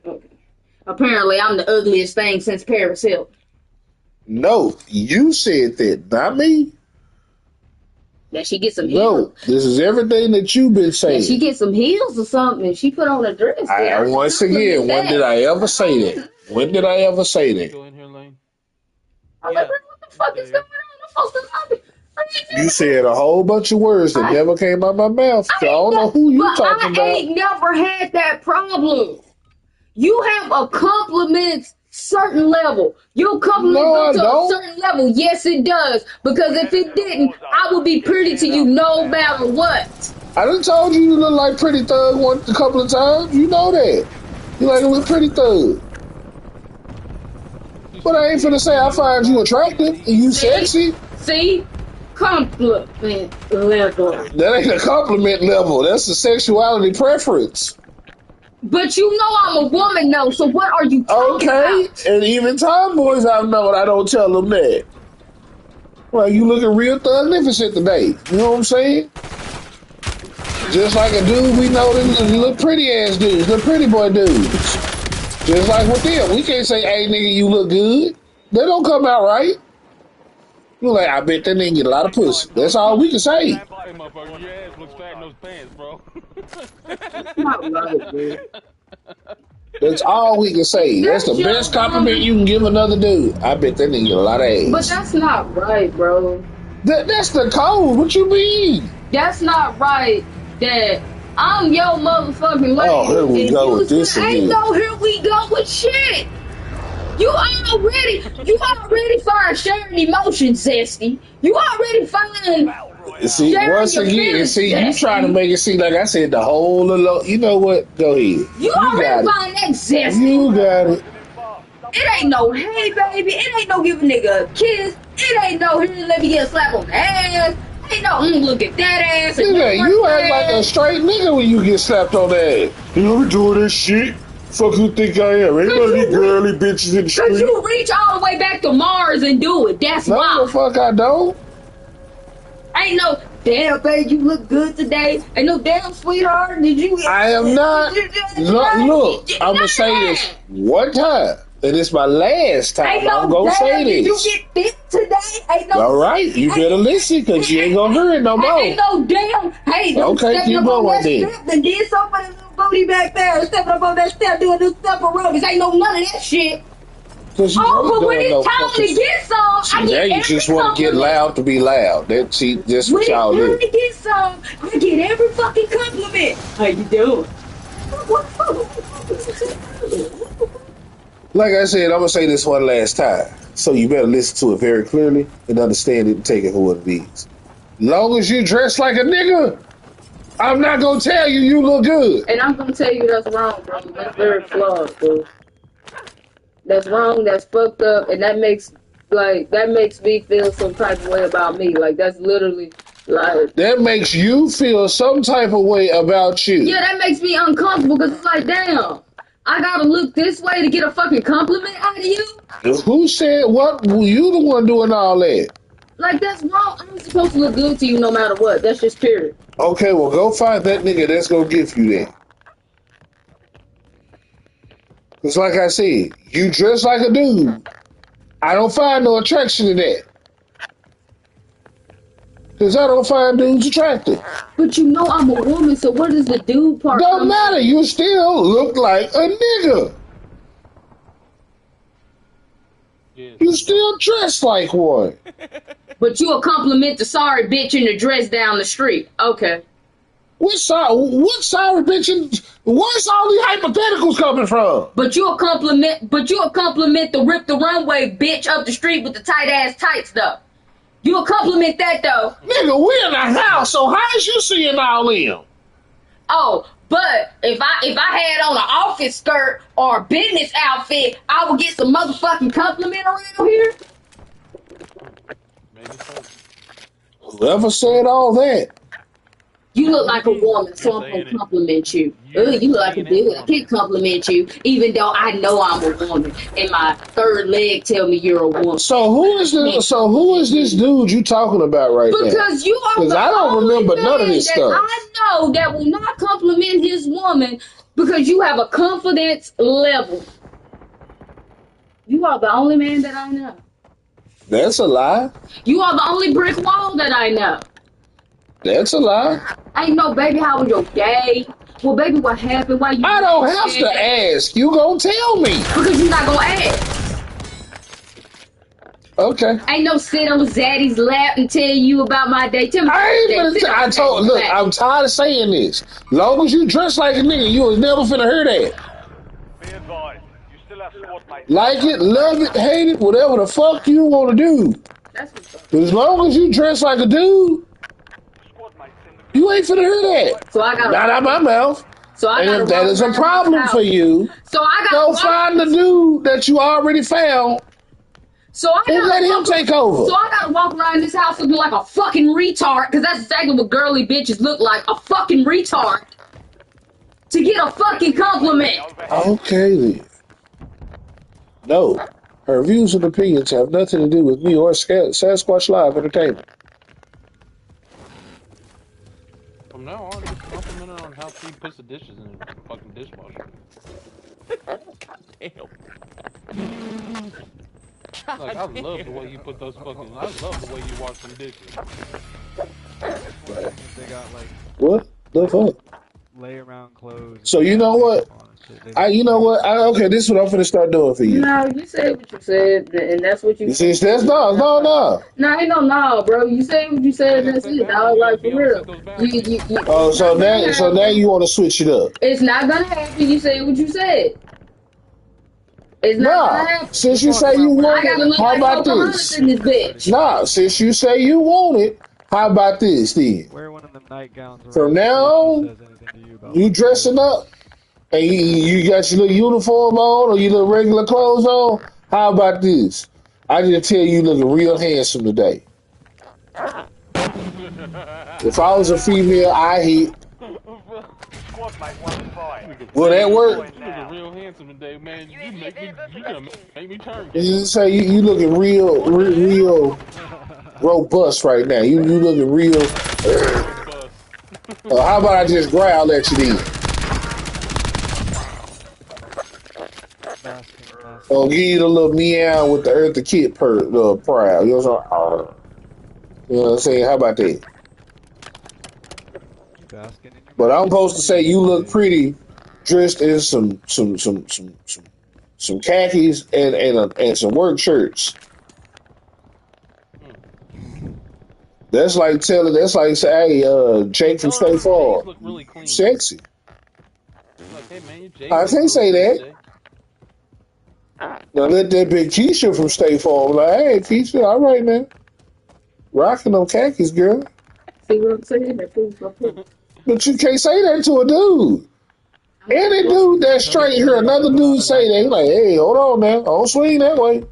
Okay. Apparently, I'm the ugliest thing since Paris Hilton. No, you said that, not me. That she gets some heels. No, this is everything that you've been saying. That she gets some heels or something, and she put on a dress. Once again, when did I ever say that? When did I ever say that? Go in here, Lane. I'm like, what the fuck is going on? You said a whole bunch of words that never came out of my mouth. So I don't know who you talking about. I ain't never had that problem. You have a compliment certain level. Your compliment goes to a certain level. Yes, it does. Because if it didn't, I would be pretty to you no matter what. I done told you look like Pretty Thug a couple of times. You know that. You like a little Pretty Thug. But I ain't finna say I find you attractive and you sexy. See? Compliment level. That ain't a compliment level. That's a sexuality preference. But you know I'm a woman, though, so what are you talking about? And even tomboys I've known, I don't tell them that. Well, you looking real thugnificent today. You know what I'm saying? Just like a dude we know, the little pretty ass dudes, the pretty boy dudes. Just like with them. We can't say, hey, nigga, you look good. They don't come out right. You're like, I bet that nigga get a lot of pussy. That's all we can say. Your ass looks fat in those pants, bro. Not right, dude. That's all we can say. That's the best compliment you can give another dude. I bet that nigga get a lot of ass. But that's not right, bro. That's the code. What you mean? That's not right, Dad. I'm your motherfucking lady. Oh, here we go with this again. Ain't no here we go with shit. You already find sharing emotions, Zesty. You already find. See, once again, you trying to make it seem like I said the whole lot. You know what? Go ahead. You already find that Zesty. You got it. It ain't no hey, baby. It ain't no give a nigga a kiss. It ain't no here, let me get a slap on the ass. Ain't no look at that ass. Nigga, you act like a straight nigga when you get slapped on the ass. You ever doing this shit? Fuck you think I am? Ain't none of these girly bitches in the street. Cause you reach all the way back to Mars and do it. That's why. No, the fuck I don't. Ain't no damn babe, you look good today. Ain't no damn sweetheart. Did you? I am not. Look, I'm gonna say this one time, and it's my last time. I'm gonna say this. Did you get thick today? Ain't no. All right, you better listen, cause you ain't gonna hear it no more. Ain't no damn. Hey, okay, keep going then. And did somebody booty back there, stepping up on that step, doing this step aerobics. Ain't no none of that shit. But when it's time to get some, I get you just want to get loud to be loud. That's what y'all do. When it's time to get some, I get every fucking compliment. How you doing? Like I said, I'm gonna say this one last time, so you better listen to it very clearly and understand it and take it for what it is. Long as you dress like a nigga, I'm not gonna tell you look good. And I'm gonna tell you that's wrong, bro. That's very flawed, bro. That's wrong. That's fucked up, and that makes me feel some type of way about me. Like that's literally like that makes you feel some type of way about you. Yeah, that makes me uncomfortable because it's like, damn, I gotta look this way to get a fucking compliment out of you. Who said what? You the one doing all that? Like that's wrong. I'm supposed to look good to you no matter what. That's just period. Okay, well go find that nigga that's gonna give you that. It's like I said, you dress like a dude. I don't find no attraction in that. Because I don't find dudes attractive. But you know I'm a woman, so what is the dude part? Don't matter. You still look like a nigga. Yes. You still dress like one. But you a compliment the sorry bitch in the dress down the street. Okay. What sorry bitch? Where's all these hypotheticals coming from? But you a compliment the rip the runway bitch up the street with the tight ass tights though. You a compliment that though. Nigga, we in the house, so how is you seeing all them? Oh, but if I had on an office skirt or a business outfit, I would get some motherfucking compliment around here. Maybe so. Whoever said all that? You look like a woman, so I'm gonna compliment you. You look like a dude. I can't compliment you, even though I know I'm a woman, and my third leg tell me you're a woman. So who is this dude you talking about right now? Because you are. Because I don't remember none of this stuff. I know that will not compliment his woman Because you have a confidence level. You are the only man that I know. That's a lie. You are the only brick wall that I know. That's a lie. Ain't no baby, how was your day? Well, baby, what happened? Why you? I don't have to ask. You gonna tell me. Because you're not gonna ask. Okay. Ain't no sit on Zaddy's lap and tell you about my day. Tell me. I told. Look, I'm tired of saying this. Long as you dress like a nigga, you was never finna hear that. Be advised, you still have squad mates. Like it, love it, hate it, whatever the fuck you want to do. That's what's up. But as long as you dress like a dude, Squad mates in the you ain't finna hear that. So I got Not out my mouth. So I And got if that is a problem for you, So I go got find the dude that you already found and let him take over. So I gotta walk around this house looking like a fucking retard, because that's exactly what girly bitches look like, a fucking retard, to get a fucking compliment. Okay then. No, her views and opinions have nothing to do with me or Sasquatch Live Entertainment. From now on, just compliment her on how she puts the dishes in the fucking dishwasher. Damn. Like, I love the way you put those fucking. I love the way you wash them dishes. They got like What the fuck? lay around clothes. So you know what? Okay, this is what I'm finna start doing for you. No, you said what you said, and that's what you. You see, that's no. No, ain't no, bro. You said what you said, and that's it. I was like, for real. Oh, so now you want to switch it up? It's not gonna happen. You said what you said. It's not gonna happen. Since you say you want it, how about this? In this bitch. Nah, since you say you want it, how about this then? Wear one of them nightgowns. From now on, you dressing up, and you got your little uniform on or your little regular clothes on. How about this? I just tell you looking real handsome today. If I was a female, I hit. squad mate 1-5. Will that work? You looking real handsome today, man. You gonna make me turn. You say you looking real robust right now. You looking real. How about I just growl at you then? I'll give you the little meow with the Eartha Kitt proud. You know what I'm saying? How about that? But I'm supposed to say you look pretty dressed in some khakis and some work shirts. That's like saying, hey, Jake from State Farm, really clean. Sexy. Like, hey, man, I can't say that. Now let that big Keisha from State Farm like, hey, Keisha, all right, man. Rocking them khakis, girl. See what I'm saying? But you can't say that to a dude. Any dude that's straight hear another dude say that, he's like, hey, hold on now. Don't swing that way.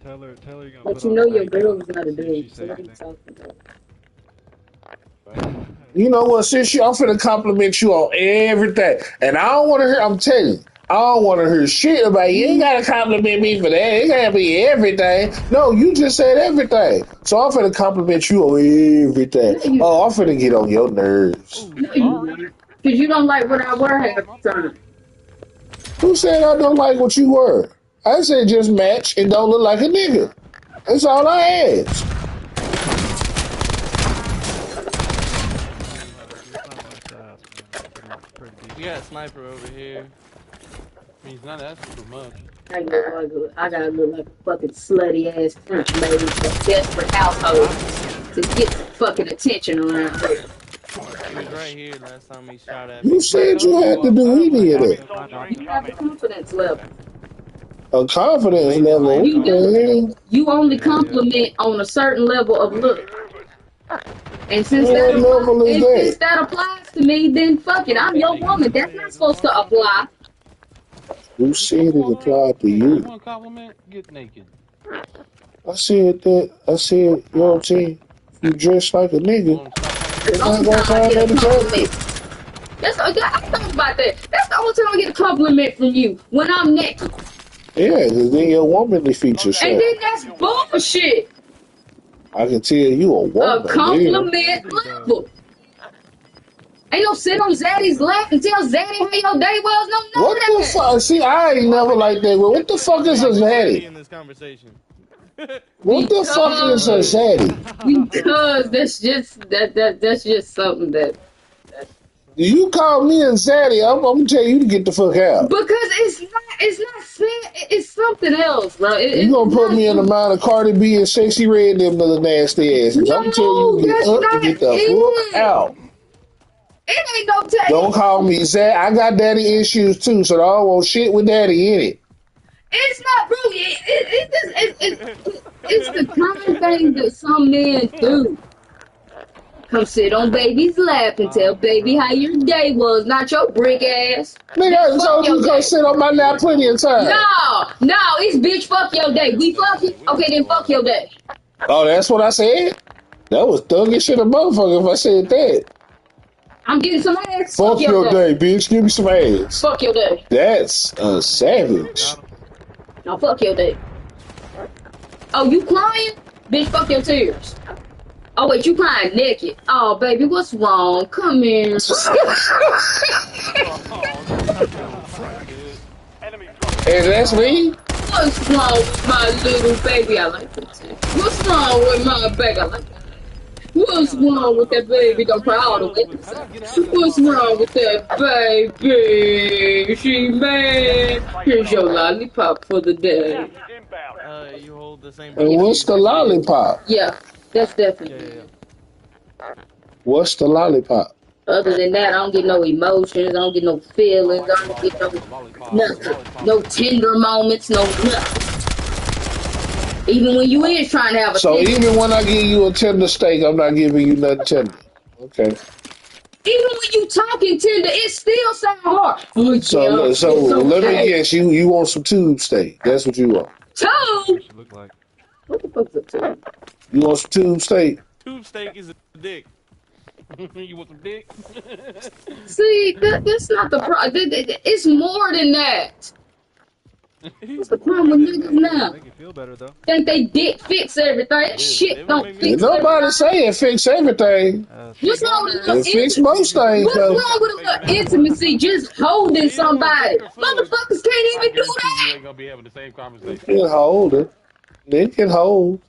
Tell her you're gonna but you know your girl is not a dude. So what are you talking about? You know what, sis, I'm finna compliment you on everything. And I don't want to hear, I'm telling you, I don't want to hear shit about you. ain't got to compliment me for that. It can't be everything. No, you just said everything. So I'm finna compliment you on everything. Oh, I'm finna get on your nerves. Because you don't like what I wear half the time. Who said I don't like what you wear? I said just match and don't look like a nigga. That's all I ask. You got a sniper over here. He's not asking for much. I gotta look like a fucking slutty ass French lady from a desperate household to get the fucking attention around here. He was right here last time he shot at You me. said you had to do any of that. You have a confidence level. A confidence level? You do. You only compliment on a certain level of look. And since that applies to me, then fuck it. I'm your woman. That's not supposed to apply. Who said it applied to you? You want a compliment? Get naked. I said, you know what I'm saying? You dress like a nigga. That's the only time I get a compliment. I thought about that. That's the only time I get a compliment from you. When I'm naked. Yeah, because then your womanly features show. And then that's bullshit. I can tell you a woman. A compliment level. Ain't no sit on Zaddy's lap and tell Zaddy how your day was. No, none What of the that. fuck? See, I ain't never like that. What the fuck is a Zaddy zaddy? in this conversation. What the fuck is a zaddy? Because that's just something that. You call me a zaddy, I'm gonna tell you to get the fuck out. Because it's not sad. It's something else, bro. You gonna put me in the mind of Cardi B and Sexy Red them little nasty asses. I'm telling you to get that's up not and get the fuck it. out. It ain't no Don't take. call me Zad. I got daddy issues too, so I don't want shit with daddy in it. It's not, bro. It's the common thing that some men do. Come sit on baby's lap and tell baby how your day was, not your brick ass. Nigga, I Fuck told you your to come day. sit on my lap plenty of times. No, it's bitch. Fuck your day. We fuck it. Okay, then fuck your day. Oh, that's what I said? That was thuggish shit a motherfucker if I said that. I'm getting some ass. Fuck your day, bitch. Give me some ass. Fuck your day. That's a savage. No, fuck your day. Oh, you crying? Bitch, fuck your tears. Oh, wait, you crying naked. Oh, baby, what's wrong? Come here. Enemy And that's me? What's wrong with my little baby? I like that too. What's wrong with my baby? I like that. What's wrong with that baby? Don't cry all the way. What's wrong with that baby? She mad. Here's your lollipop for the day. inbound. You hold the same. And what's the lollipop? Yeah, that's definitely. What's the lollipop? Other than that, I don't get no emotions. I don't get no feelings. I don't get no nothing. No tender moments. No nothing. Even when you is trying to have a So tender, even when I give you a tender steak, I'm not giving you nothing tender. Okay. even when you talking tender, it still sound hard. Oh, So yeah, so it's let me okay. guess, you want some tube steak. That's what you want. Tube? Look like. What the fuck's a tube? You want some tube steak? Tube steak is a dick. You want some dick? See, that's not the problem. It's more than that. What's the problem with niggas now? Make you feel better though. Think they dick fix everything. That shit don't Ain't fix nobody everything. saying fix everything. What's wrong with a It little fix intimacy? most things What's though. wrong with a little intimacy? Just holding somebody. Motherfuckers can't even do You that. ain't gonna be having the same conversation. They can hold it. They can hold.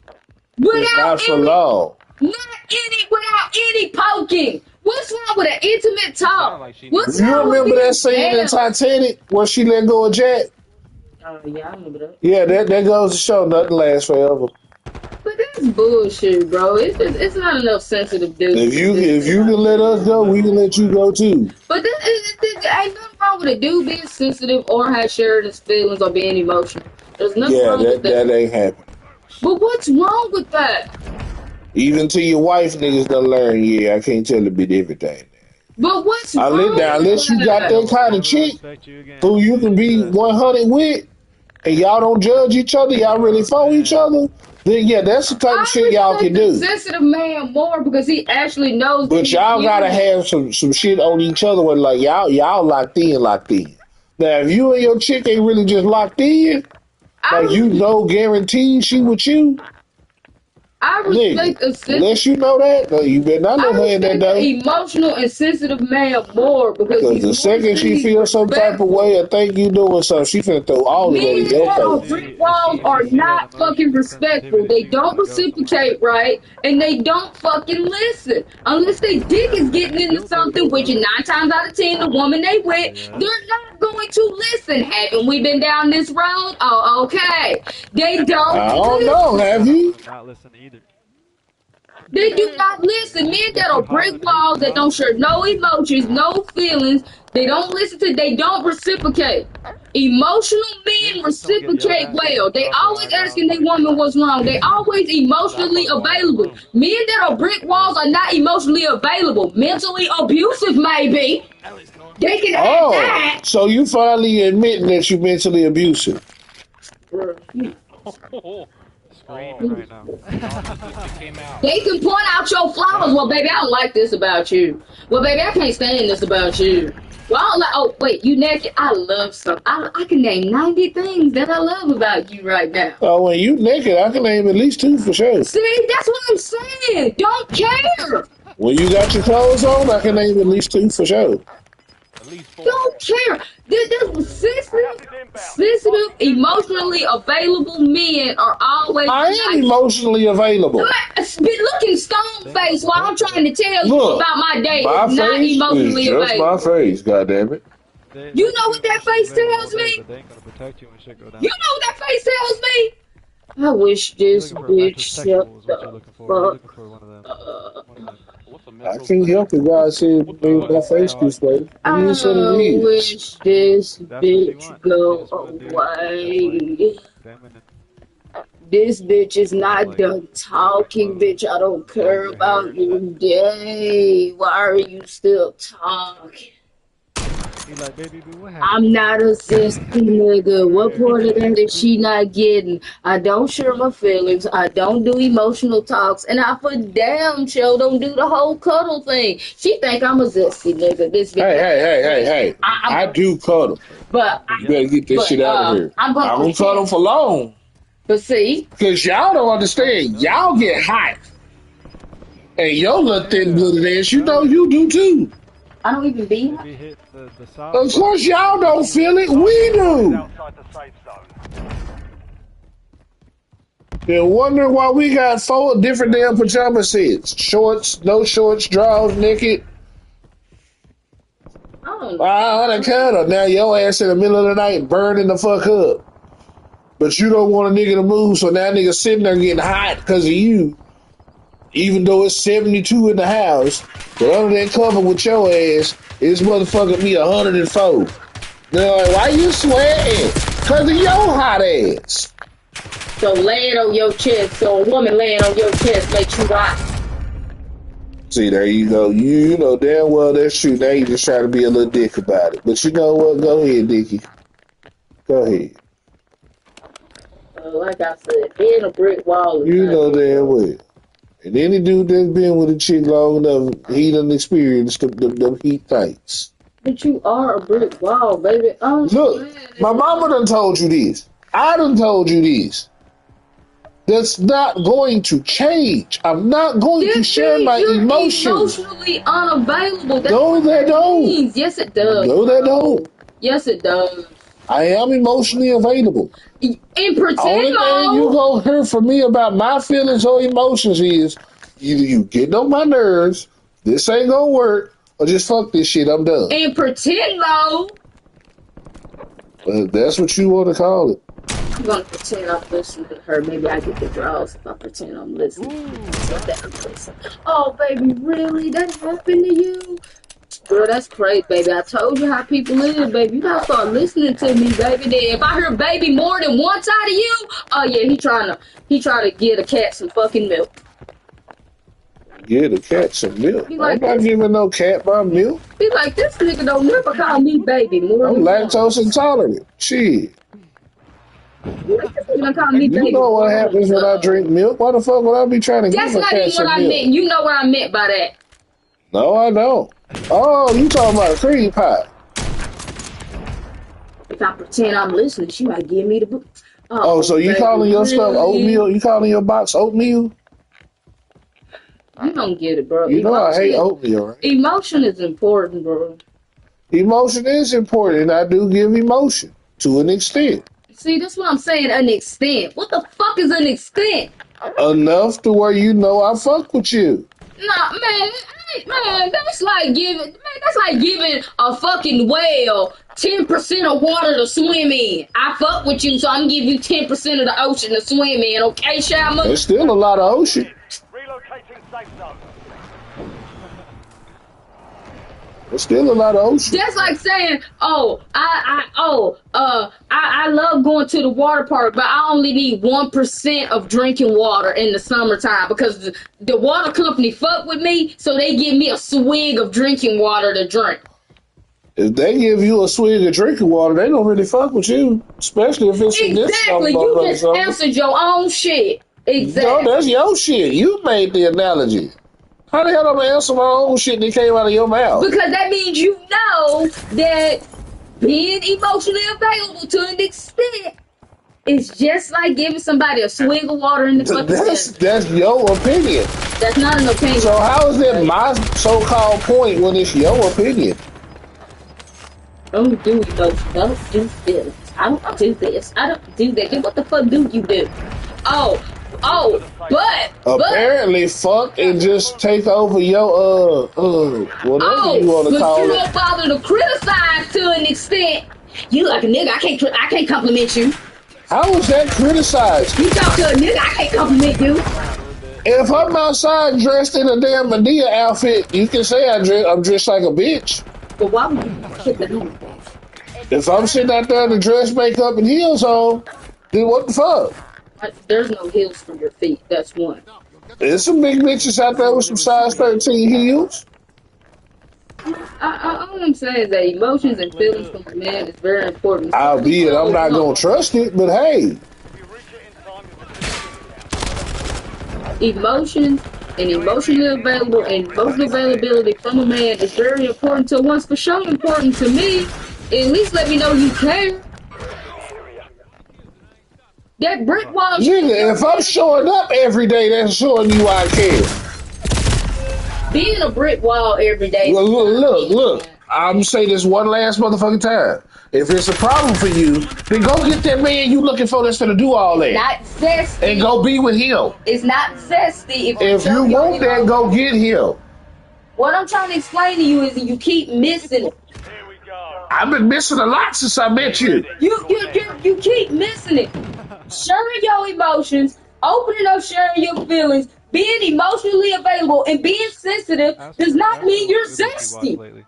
It's Without not for any, long. without any poking. What's wrong with an intimate talk? like she What's You wrong remember with that being scene in down? Titanic where she let go of Jack? Oh yeah, I remember that. Yeah, that goes to show nothing lasts forever. But that's bullshit, bro. It's not enough sensitive dudes. If you can let us go, we can let you go too. But ain't nothing wrong with a dude being sensitive or have shared his feelings or being emotional. There's nothing Yeah, wrong with that ain't happening. But what's wrong with that? Even to your wife, niggas done learn. Yeah, I can't tell a bit everything. But what's wrong with Unless you got that kind of chick who you can be 100 with, and y'all don't judge each other, y'all really for each other, then yeah, that's the type of shit y'all can do. Sensitive man more because he actually knows. But y'all gotta have some shit on each other where like y'all locked in. Now if you and your chick ain't really just locked in, like you know guaranteed she with you. I respect a sensitive. Unless you know that, no, you better not let her in that though. Emotional and sensitive man more because the second she feels some type of way or think you doing something, she finna throw all of that in your face. Brick walls are not fucking respectful. They don't reciprocate right, and they don't fucking listen unless they dick is getting into something. Which 9 times out of 10, the woman they with, they're not going to listen. Haven't we been down this road? Oh, okay. They don't. I don't know. Have you? Not listen either. They do not listen. Men that are brick walls that don't share no emotions, no feelings. They don't listen to. They don't reciprocate. Emotional men reciprocate well. They always asking their woman what's wrong. They always emotionally available. Men that are brick walls are not emotionally available. Mentally abusive, maybe. They can have that. So you finally admitting that you mentally abusive? Screaming right now. They can point out your flaws. Well, baby, I don't like this about you. Well, baby, I can't stand this about you. Well, I don't like. Oh, wait, you naked? I love something. I can name 90 things that I love about you right now. Oh, when you naked, I can name at least 2 for sure. See, that's what I'm saying. Don't care. When you got your clothes on, I can name at least 2 for sure. At least 4. Don't care. This sensitive, emotionally available men are always. I am emotionally available. Been looking stone faced while I'm trying to tell you about my day. My It's not face emotionally is just available. my face, goddammit. You know what that face tells me? But they ain't gonna protect you when shit go down. You know what that face tells me? I wish this bitch shut the fuck up. I can't help it. God said made my face this way. I wish this bitch go away. This bitch is not done talking, bitch. I don't care about your day. Why are you still talking? Like, baby, what happened? I'm not a sissy nigga. What part of that is she not getting? I don't share my feelings. I don't do emotional talks. And I for damn sure don't do the whole cuddle thing. She think I'm a zesty nigga. This bitch. Hey. I do cuddle. But you better get this shit out of here. I'm gonna cuddle for long. But see? Because y'all don't understand. Y'all get hot. And your little thin-blooded ass, you know you do too. I don't even be hit the of course, y'all don't feel it. We do. They're wondering why we got 4 different damn pajama sets. Shorts, no shorts, drawers, naked. I done cut her. Now your ass in the middle of the night burning the fuck up. But you don't want a nigga to move, so now nigga sitting there getting hot because of you. Even though it's 72 in the house, but under that cover with your ass, it's motherfucking me 104. They're like, why you sweating? Because of your hot ass. So laying on your chest, so a woman laying on your chest makes you hot. See, there you go. You know damn well that's true. Now you just try to be a little dick about it. But you know what? Go ahead, Dickie. Go ahead. Like I said, being a brick wall. You know damn well. And any dude that's been with a chick long enough, he done experienced them heat nights. But you are a brick wall, baby. Oh, look, man, my mama done told you this. I done told you this. That's not going to change. I'm not going to share my emotions. Emotionally unavailable. That's no, they don't. Yes, it does. No, they don't. Yes, it does. I am emotionally available. In pretend only thing you gonna hear from me about my feelings or emotions is either you getting on my nerves, this ain't gonna work, or just fuck this shit, I'm done. In pretend mode. Well, that's what you want to call it. I'm gonna pretend I'm listening to her. Maybe I get the draws if I pretend I'm listening. Oh, baby, really? That happened to you? Girl, that's crazy, baby. I told you how people live, baby. You gotta start listening to me, baby. Then if I hear baby more than one side of you, oh yeah, he trying to get a cat some fucking milk. Get a cat some milk. Like, I'm not giving no cat my milk. Be like, this nigga don't never call me baby more I'm than lactose intolerant. Shit. You know what happens when I drink milk? Why the fuck would I be trying to get a cat some milk? That's not even what I meant. You know what I meant by that. No, I don't. Oh, you talking about a cream pie. If I pretend I'm listening, she might give me the book. Oh, so you calling your stuff oatmeal? You calling your box oatmeal? You don't get it, bro. You know I hate oatmeal, right? Emotion is important, bro. Emotion is important. I do give emotion to an extent. See, that's what I'm saying, an extent. What the fuck is an extent? Enough to where you know I fuck with you. Nah, man, that's like giving a fucking whale 10% of water to swim in. I fuck with you, so I'm giving you 10% of the ocean to swim in, okay, Shama? There's still a lot of ocean. Relocating safe zone. There's still a lot of ocean. That's like saying, I love going to the water park, but I only need 1% of drinking water in the summertime because the water company fuck with me, so they give me a swig of drinking water to drink. If they give you a swig of drinking water, they don't really fuck with you, especially if it's in this summer. Exactly, you just answered your own shit. Exactly. No, that's your shit. You made the analogy. How the hell am I answer my own shit that came out of your mouth? Because that means you know that being emotionally available to an extent is just like giving somebody a swig of water in the fucking That's your opinion. That's not an opinion. So how is that my so-called point when it's your opinion? Don't do those. Don't do this. I don't do this. I don't do that. Then what the fuck do you do? But apparently fuck and just take over your whatever you want to call but you it. don't bother to criticize to an extent. You like a nigga, I can't compliment you. How was that criticized? You talk to a nigga, I can't compliment you. If I'm outside dressed in a damn Medea outfit, you can say I'm dressed like a bitch. But why would you put that on? If I'm sitting out there in the dress, makeup, and heels on, then what the fuck? There's no heels for your feet. That's one. There's some big bitches out there with some size 13 heels. All I'm saying is that emotions and feelings from a man is very important. Albeit I'm not gonna trust it, but hey. Emotions and emotional availability from a man is very important to once for sure important to me. At least let me know you care. That brick wall. Nigga, if I'm showing up every day, that's showing you I care. Being a brick wall every day. Look. I'm gonna say this one last motherfucking time. If it's a problem for you, then go get that man you looking for that's gonna do all that. Not zesty. And go be with him. It's not zesty. If you want that, go get him. What I'm trying to explain to you is that you keep missing it. Here we go. I've been missing a lot since I met you. You keep missing it. Sharing your emotions, opening up, sharing your feelings, being emotionally available, and being sensitive does not mean you're zesty.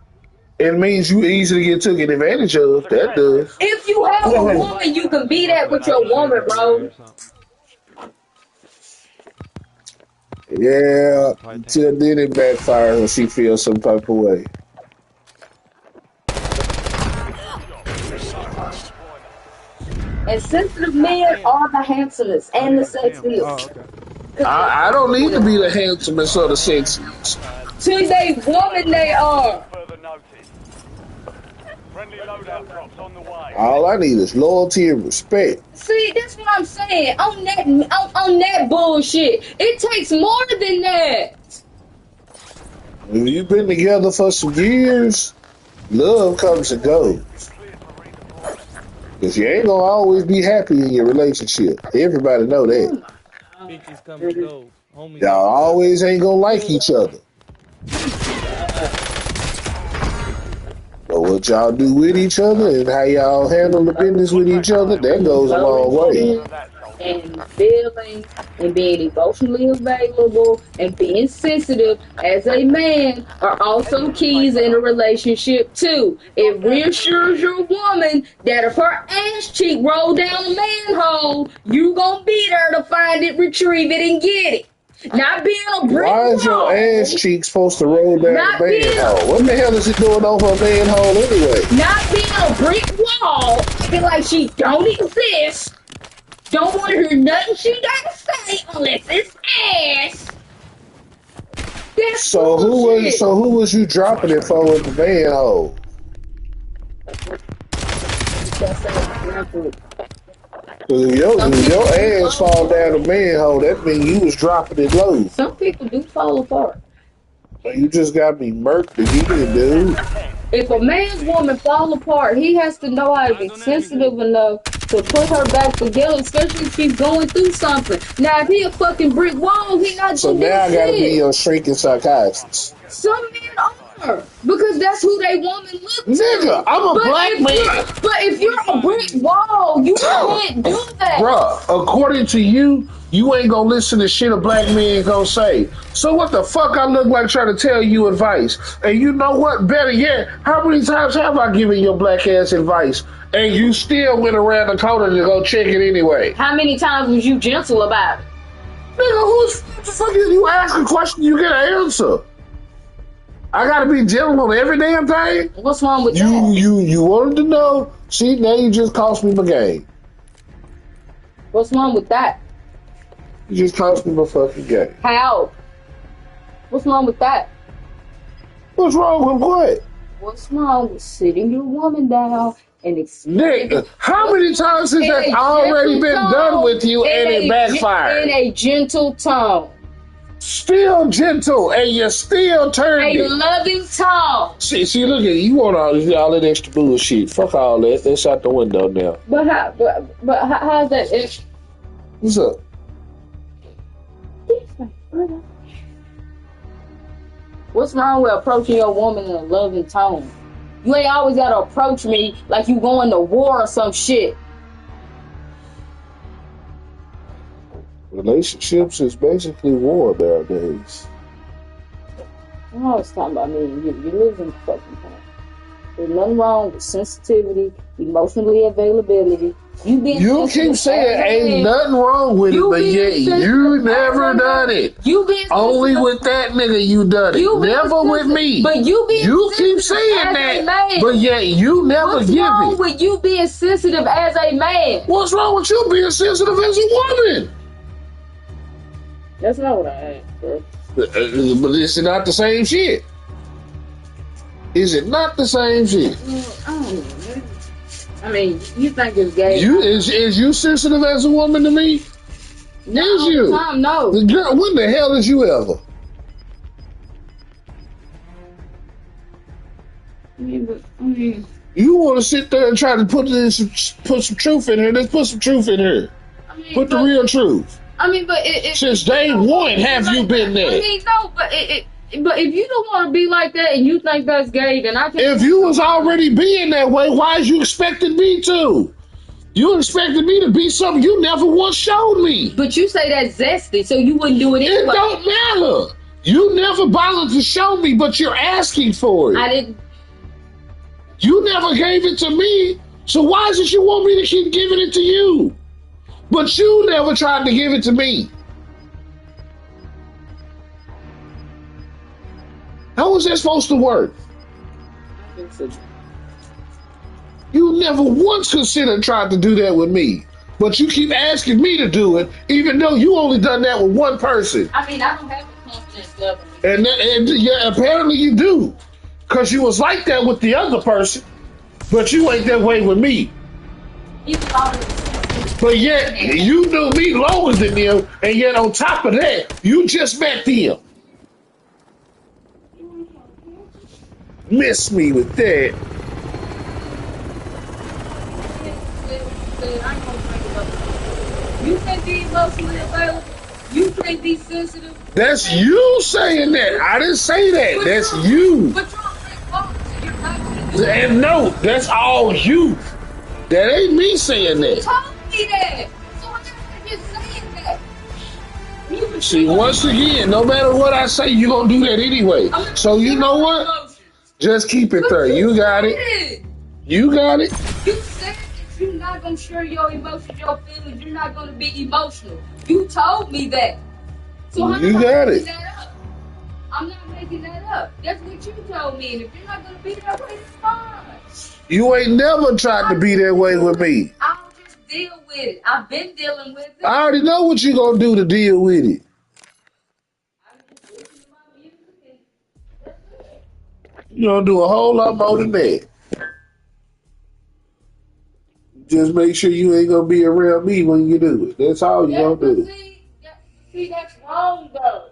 It means you easily get taken advantage of. That does. If you have a woman, you can be that with your woman, bro. Yeah, until then it backfires when she feels some type of way. And sensitive men are the handsomest and the sexiest. Oh, okay. I don't need to be the handsomest or the sexiest. To they woman they are. Further notice. Friendly loadout drops on the way. All I need is loyalty and respect. See, that's what I'm saying. On that bullshit. It takes more than that. If you've been together for some years, love comes and goes. Because you ain't gonna always be happy in your relationship. Everybody know that. Bitches come and go. Homies. Y'all always ain't gonna like each other. But what y'all do with each other and how y'all handle the business with each other, that goes a long way. And feeling and being emotionally available and being sensitive as a man are also keys in a relationship too. It reassures your woman that if her ass cheek roll down a manhole, you gonna be there to find it, retrieve it, and get it. Not being a brick wall. Why is your ass cheek supposed to roll down a manhole? What the hell is it doing over a manhole anyway? Not being a brick wall, feel like she don't exist. Don't want to hear nothing she gotta say unless it's ass. That's So who was you dropping it for in the manhole? Because if your ass fall down the manhole, that means you was dropping it low. Some people do fall apart. So you just got me murked again, dude. If a man's woman fall apart, he has to know how to be sensitive enough to put her back together, especially if she's going through something. Now, if he a fucking brick wall, he not So gonna do now I gotta shit. be your shrinking psychiatrist. Some men are, because that's who they woman look to. Nigga, I'm a black man. But if you're a brick wall, you can't do that. Bruh, according to you, you ain't gonna listen to shit a black man gonna say. So what the fuck I look like trying to tell you advice? And you know what? Better yet, how many times have I given your black ass advice? And you still went around the corner to go check it anyway. How many times was you gentle about it? Nigga, what the fuck is you ask a question you get an answer? I gotta be gentle on every damn thing? What's wrong with that? You wanted to know. See, now you just cost me my game. What's wrong with that? You just cost me my fucking game. How? What's wrong with that? What's wrong with what? What's wrong with sitting your woman down and explaining? Nick, how many times has that already been done with you and it backfired? In a gentle tone. Still gentle, and you still turned A it. loving tone. See, look at you want all that extra bullshit. Fuck all that. That's out the window now. But how's that extra? What's up? What's wrong with approaching your woman in a loving tone? You ain't always gotta approach me like you going to war or some shit. Relationships is basically war nowadays. I'm always talking about me and you. You live in the fucking time. There's nothing wrong with sensitivity, emotionally availability. You keep saying ain't nothing wrong with it, but yet you never done it. Only with that nigga you done it. Never with me. But you keep saying that, but yet you never give it. What's wrong with you being sensitive as a man? What's wrong with you being sensitive as a woman? That's not what I asked, bro. But it's not the same shit. Is it not the same shit? I don't know. I mean, you think it's gay? Is you sensitive as a woman to me? No, is you? Time, no. The girl, when the hell is you ever? I mean, you want to sit there and try to put some truth in here? Let's put some truth in here. Put the real truth. I mean, but since day one, have you been there? I mean, no, but if you don't want to be like that and you think that's gay, then I can't. If you was already being that way, why is you expecting me to? You expected me to be something you never once showed me. But you say that's zesty, so you wouldn't do it anyway. It don't matter. You never bothered to show me, but you're asking for it. I didn't. You never gave it to me, so why is it you want me to keep giving it to you? But you never tried to give it to me. How was that supposed to work? You never once considered tried to do that with me. But you keep asking me to do it, even though you only done that with one person. I mean, I don't have a confidence level. And yeah, apparently you do. Because you was like that with the other person, but you ain't that way with me. But yet, you knew me longer than them, and yet on top of that, you just met them. Miss me with that. You can't be emotionally available. You can't be sensitive. That's you saying that. I didn't say that. But that's you. But you're not going to do And no, that's all you. That ain't me saying that. You told me that. So I'm not just saying that. See, once again, no matter what I say, you're going to do that anyway. So you know what? Just keep it there. You got it. You got it. You said that you're not going to share your emotions, your feelings. You're not going to be emotional. You told me that. So I'm not making that up. I'm not making that up. That's what you told me. And if you're not going to be that way, it's fine. You ain't never tried to be that way with me. I'll just deal with it. I've been dealing with it. I already know what you're going to do to deal with it. You're going to do a whole lot more than that. Just make sure you ain't going to be around me when you do it. That's all you're going to do. See, that's wrong, though.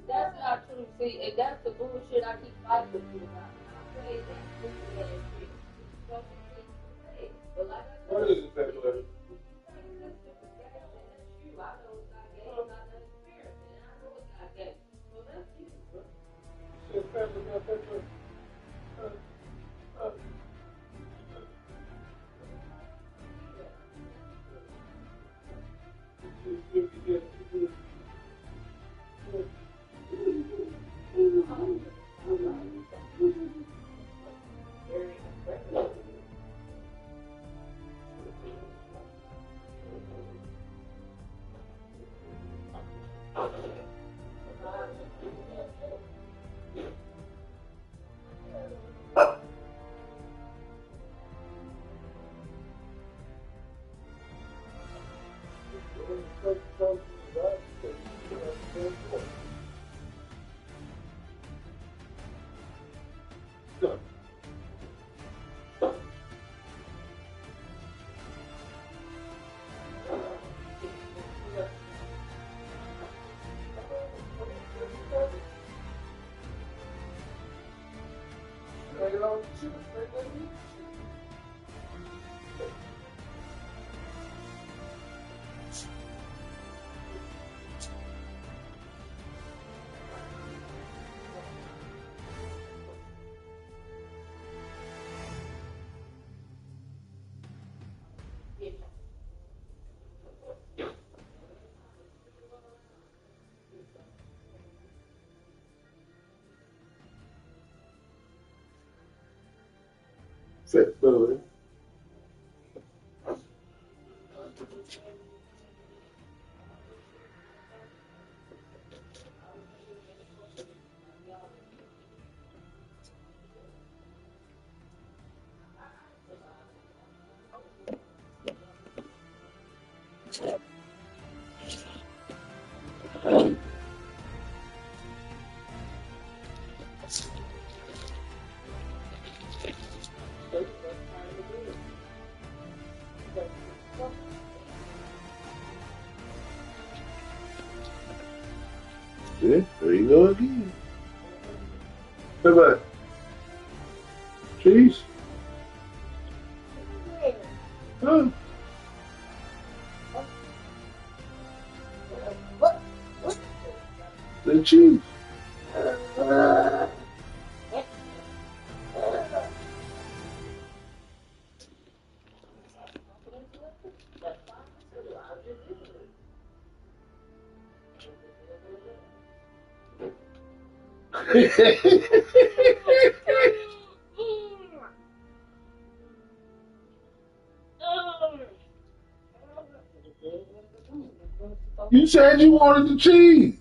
That's not true. See, and that's the bullshit I keep fighting with you about. I'm saying that shit. But like I said, what is it, February? Yeah, there you go again. Bye-bye. Cheese? Huh? The cheese. You said you wanted the cheese.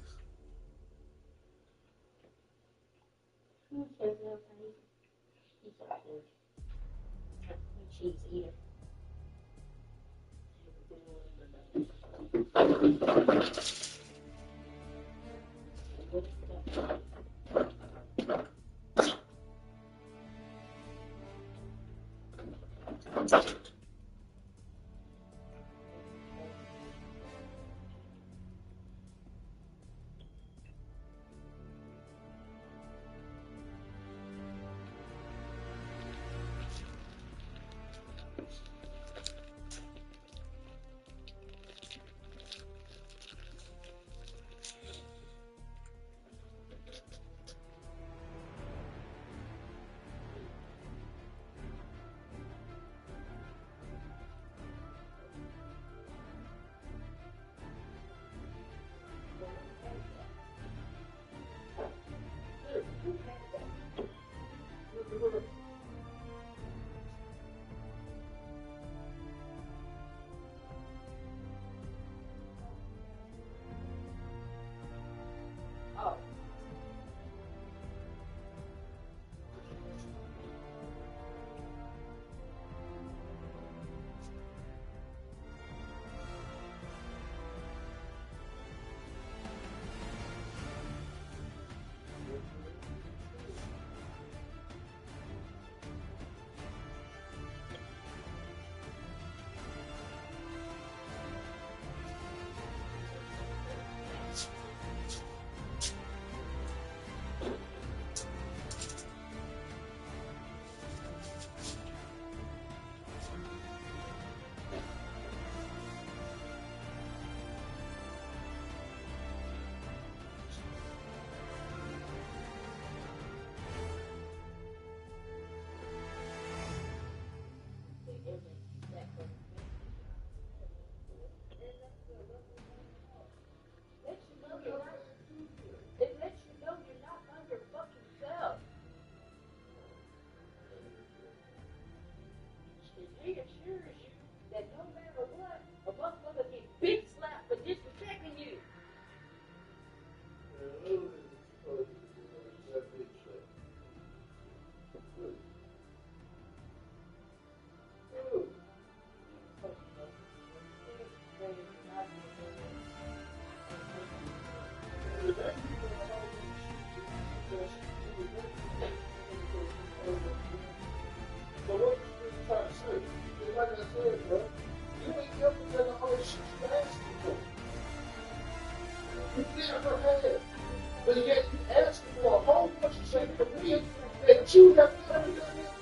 But yet you asking for a whole bunch of shit from me that you have never done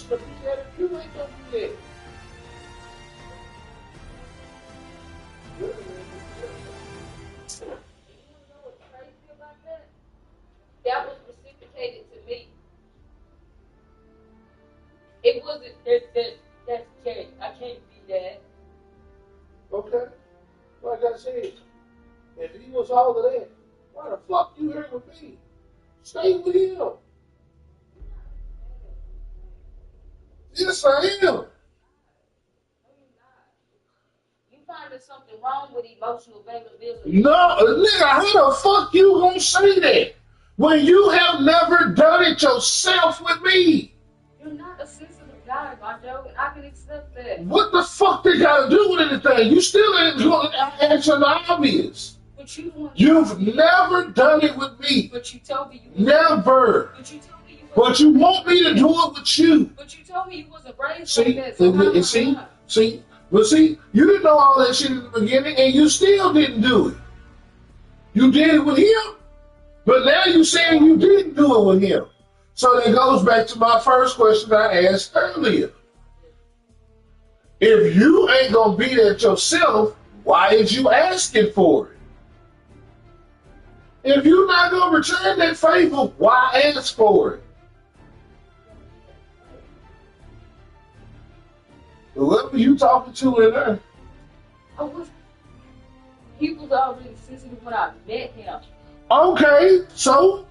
person to be that if you ain't gonna be that. You wanna know what's crazy about that? That was reciprocated to me. It wasn't that's Jay. I can't be that. Okay? Like I said, if he was all of that, why the fuck you here with me? Stay with him. Yes, I am. You finding something wrong with emotional availability? No, nigga, how the fuck you gonna say that when you have never done it yourself with me? You're not a sensitive guy, my Joe, and I can accept that. What the fuck they gotta do with anything? You still ain't going to answer the obvious. But you don't. You've never done it with me. But you told me you never. But you told me you But you want me to do it with you. But you told me you wasn't raised See, like that. So but see, you didn't know all that shit in the beginning, and you still didn't do it. You did it with him, but now you saying you didn't do it with him. So that goes back to my first question I asked earlier. If you ain't gonna be that yourself, why is you asking for it? If you're not gonna return that favor, why ask for it? Whoever you talking to in there. He was already sensitive when I met him. Okay, so?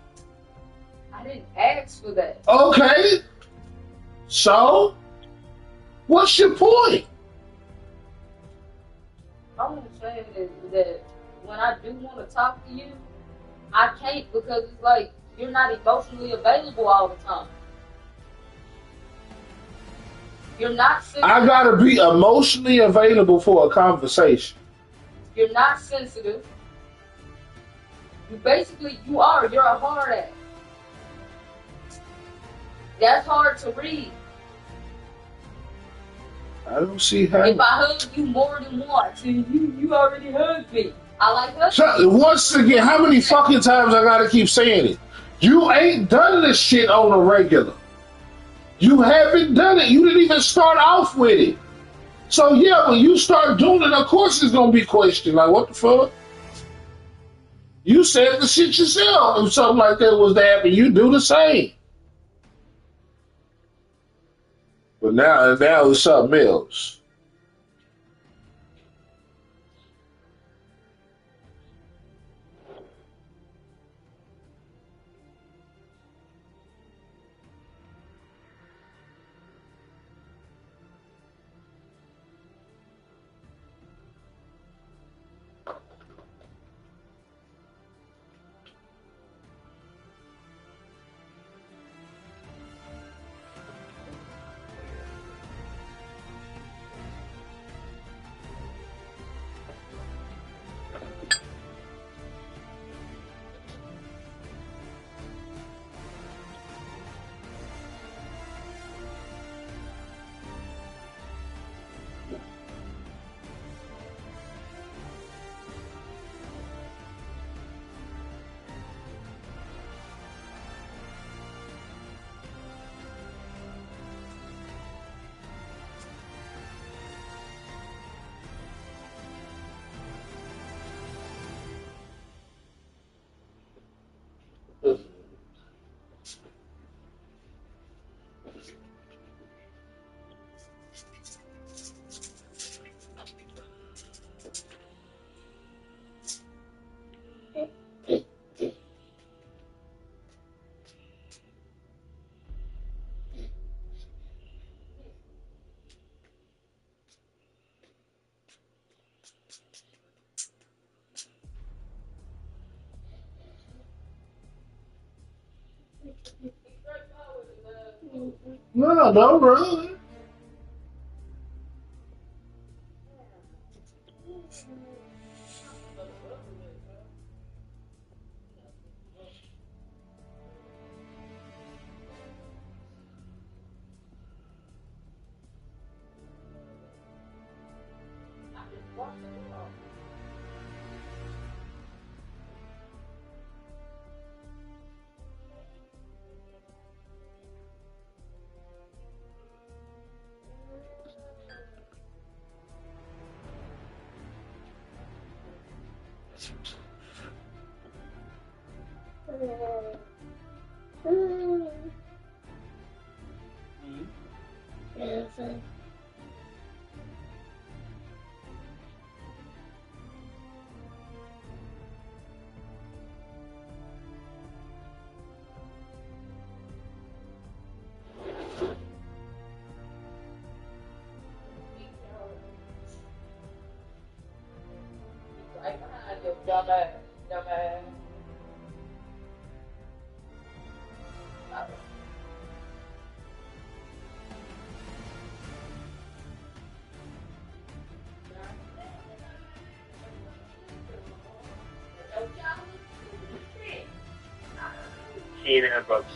I didn't ask for that. Okay, so? What's your point? I'm saying that when I do want to talk to you, I can't because it's like you're not emotionally available all the time. You're not sensitive. I gotta be emotionally available for a conversation. You're not sensitive. You are. You're a hard ass. That's hard to read. I don't see how. If I hug you more than once, and you already hugged me. I like hugging. So, once again, how many fucking times I gotta keep saying it? You ain't done this shit on a regular. You haven't done it. You didn't even start off with it. So yeah, when you start doing it, of course it's gonna be questioned. Like, what the fuck? You said the shit yourself. If something like that was to happen, you do the same. But now it's something else. No, don't run.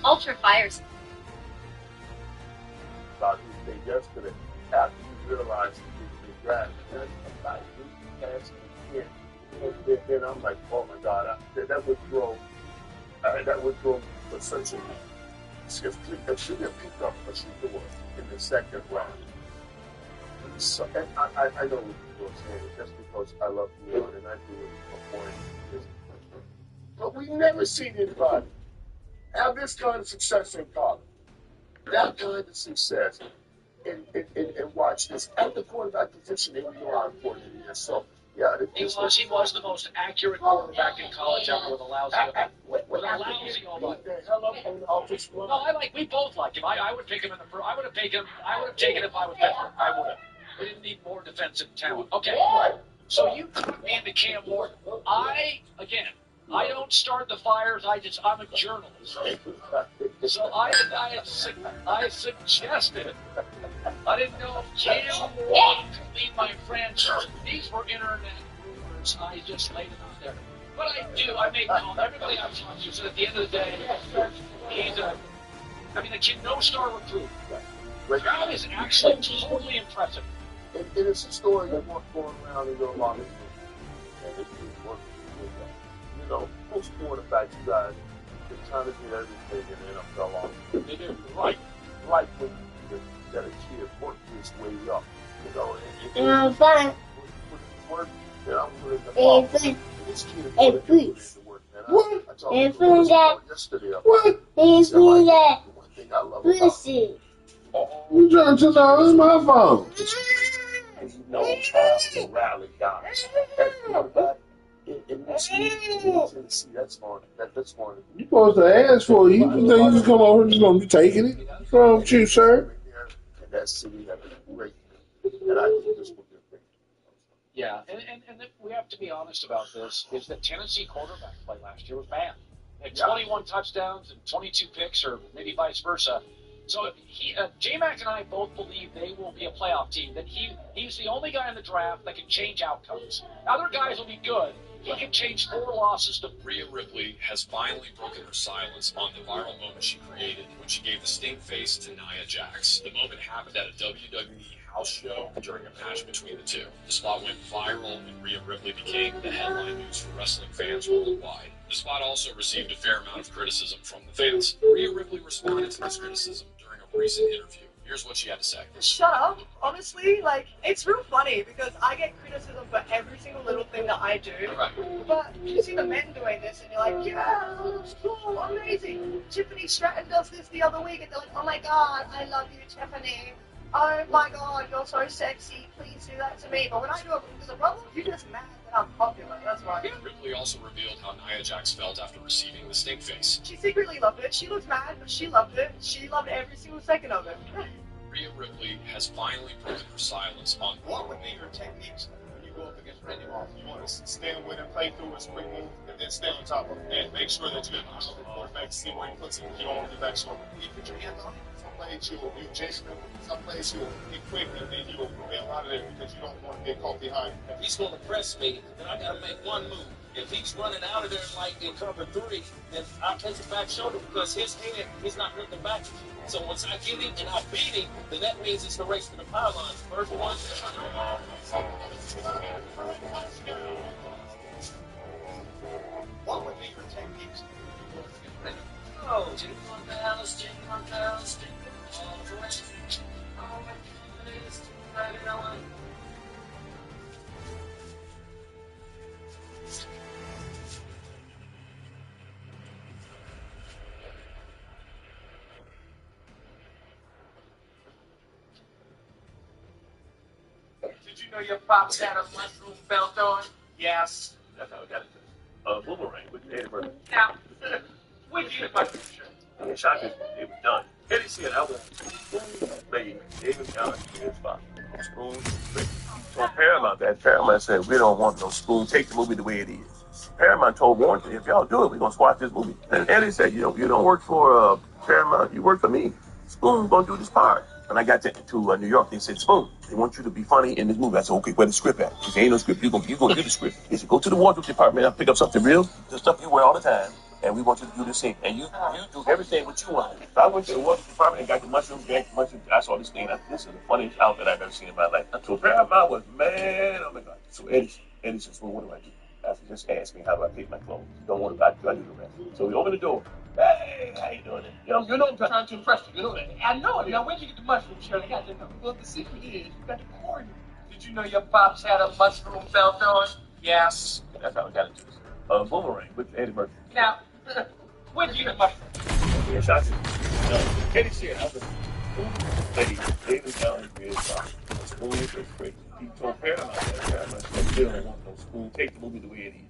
Ultra fires. About this thing yesterday, after you realize the draft, that's about past the end. And then I'm like, oh my God, that would throw for such a that should have picked up a shooter in the second round. So, and I know what you're saying, just because I love Leon and I do it for point. But we never seen anybody have this kind of success in college. That kind of success. And watch this. At the quarterback position, and you know how important it is. So, yeah. He was the most accurate quarterback in college ever with a lousy O-line. We both like him. I would pick him in the first. I would have taken him if I was better. I would have. We didn't need more defensive talent. Okay. So you put me into Cam Morton. I don't start the fires. I'm a journalist. So I suggested. I didn't know if Cam Morton could lead my franchise. These were internet rumors. I just laid it out there. But I made call. Everybody I've talked to said at the end of the day, the kid, no star recruit. That is actually totally impressive. And it's a story that won't go around in your life. And it's working. You know, most quarterbacks, guys, they're trying to get everything in the NFL off. They do. Right when that a kid worked his way up. You know, and fun. Work, I'm putting the ball. This kid put the work, man. I talked to him yesterday. What? One thing I love about you trying to tell me it's my phone. And you know how to rally guys. That quarterback in this Tennessee, that's fun. That's fun. You supposed to ask for it. You just come over and just gonna be taking it. What's wrong with you, sir? And that city had a great thing. And I think this will be a great thing. Yeah, and we have to be honest about this, is that Tennessee quarterback play last year was bad. They had 21 touchdowns and 22 picks, or maybe vice versa. So J-Mac and I both believe they will be a playoff team, that he's the only guy in the draft that can change outcomes. Other guys will be good. He can change 4 losses to... Rhea Ripley has finally broken her silence on the viral moment she created when she gave the stink face to Nia Jax. The moment happened at a WWE house show during a match between the two. The spot went viral and Rhea Ripley became the headline news for wrestling fans worldwide. The spot also received a fair amount of criticism from the fans. Rhea Ripley responded to this criticism during a recent interview. Here's what she had to say. Shut up. Honestly, it's real funny because I get criticism for every single little thing that I do. Right. But you see the men doing this and you're like, yeah, that's cool, amazing. Tiffany Stratton does this the other week and they're like, oh my God, I love you, Tiffany. Oh my God, you're so sexy. Please do that to me. But when I do it with a brother, you're just mad that I'm popular. That's right. Ripley also revealed how Nia Jax felt after receiving the stink face. She secretly loved it. She looked mad, but she loved it. She loved every single second of it. Rhea Ripley has finally broken her silence on... What would be your techniques when you go up against Randy Moss? You want to stand with him, play through his quick move, and then stay on top of him. And make sure that you have the quarterback see where he puts him. You don't want to get back short. You put your hands on him. Some plays you chase him. Some plays you'll get quick and then you'll bail out of there because you don't want to get caught behind. If he's going to press me, then I got to make one move. If he's running out of there in cover 3, then I'll take the back shoulder because his head, he's not looking back. So once I get him and I beat him, then that means it's the race to the pylon. First one. What would be your techniques? Oh, jingle bells, jingle bells, jingle all the way. Oh, my goodness, jingle bells. Did you know your pops had a mushroom belt on? Yes. That's how I got into it. Boomerang with Eddie Murphy. Now, where'd you get the mushroom shirt? I mean, shot it was done. Eddie said I was made David Allen his spot. Spoon, told Paramount that. Paramount said, we don't want no spoon. Take the movie the way it is. Paramount told Warren, if y'all do it, we're going to squash this movie. And Eddie said, you don't work for Paramount, you work for me. Spoon's going to do this part. When I got to New York, they said, Spoon, they want you to be funny in this movie. I said, okay, where the script at? Because there ain't no script. You're going to do the script. They said, go to the wardrobe department and pick up something real, the stuff you wear all the time. And we want you to do this thing. And you do everything what you want. So I went to the wardrobe department and got the mushrooms, I saw this thing. This is the funniest outfit I've ever seen in my life. So Paramount was mad. Oh my God. So Eddie says, well, what do I do? I said, just ask me, how do I pick my clothes? Don't worry about it. I do the rest. So we open the door. Hey, how you doing? You know I'm trying to impress you. You know that. I know it. Now, where'd you get the mushroom shirt? I got to know. Well, the secret is you got the coordinates. Did you know your pops had a mushroom belt on? Yes. That's how I got into this. Boomerang with Eddie Murphy. Now, where'd you get the mushroom? Yeah, shot it. Eddie said I was lady. David Allen his spot. Spoon is great. He told Paramount that. Paramount said, we don't want no spoon. Take the movie the way it is.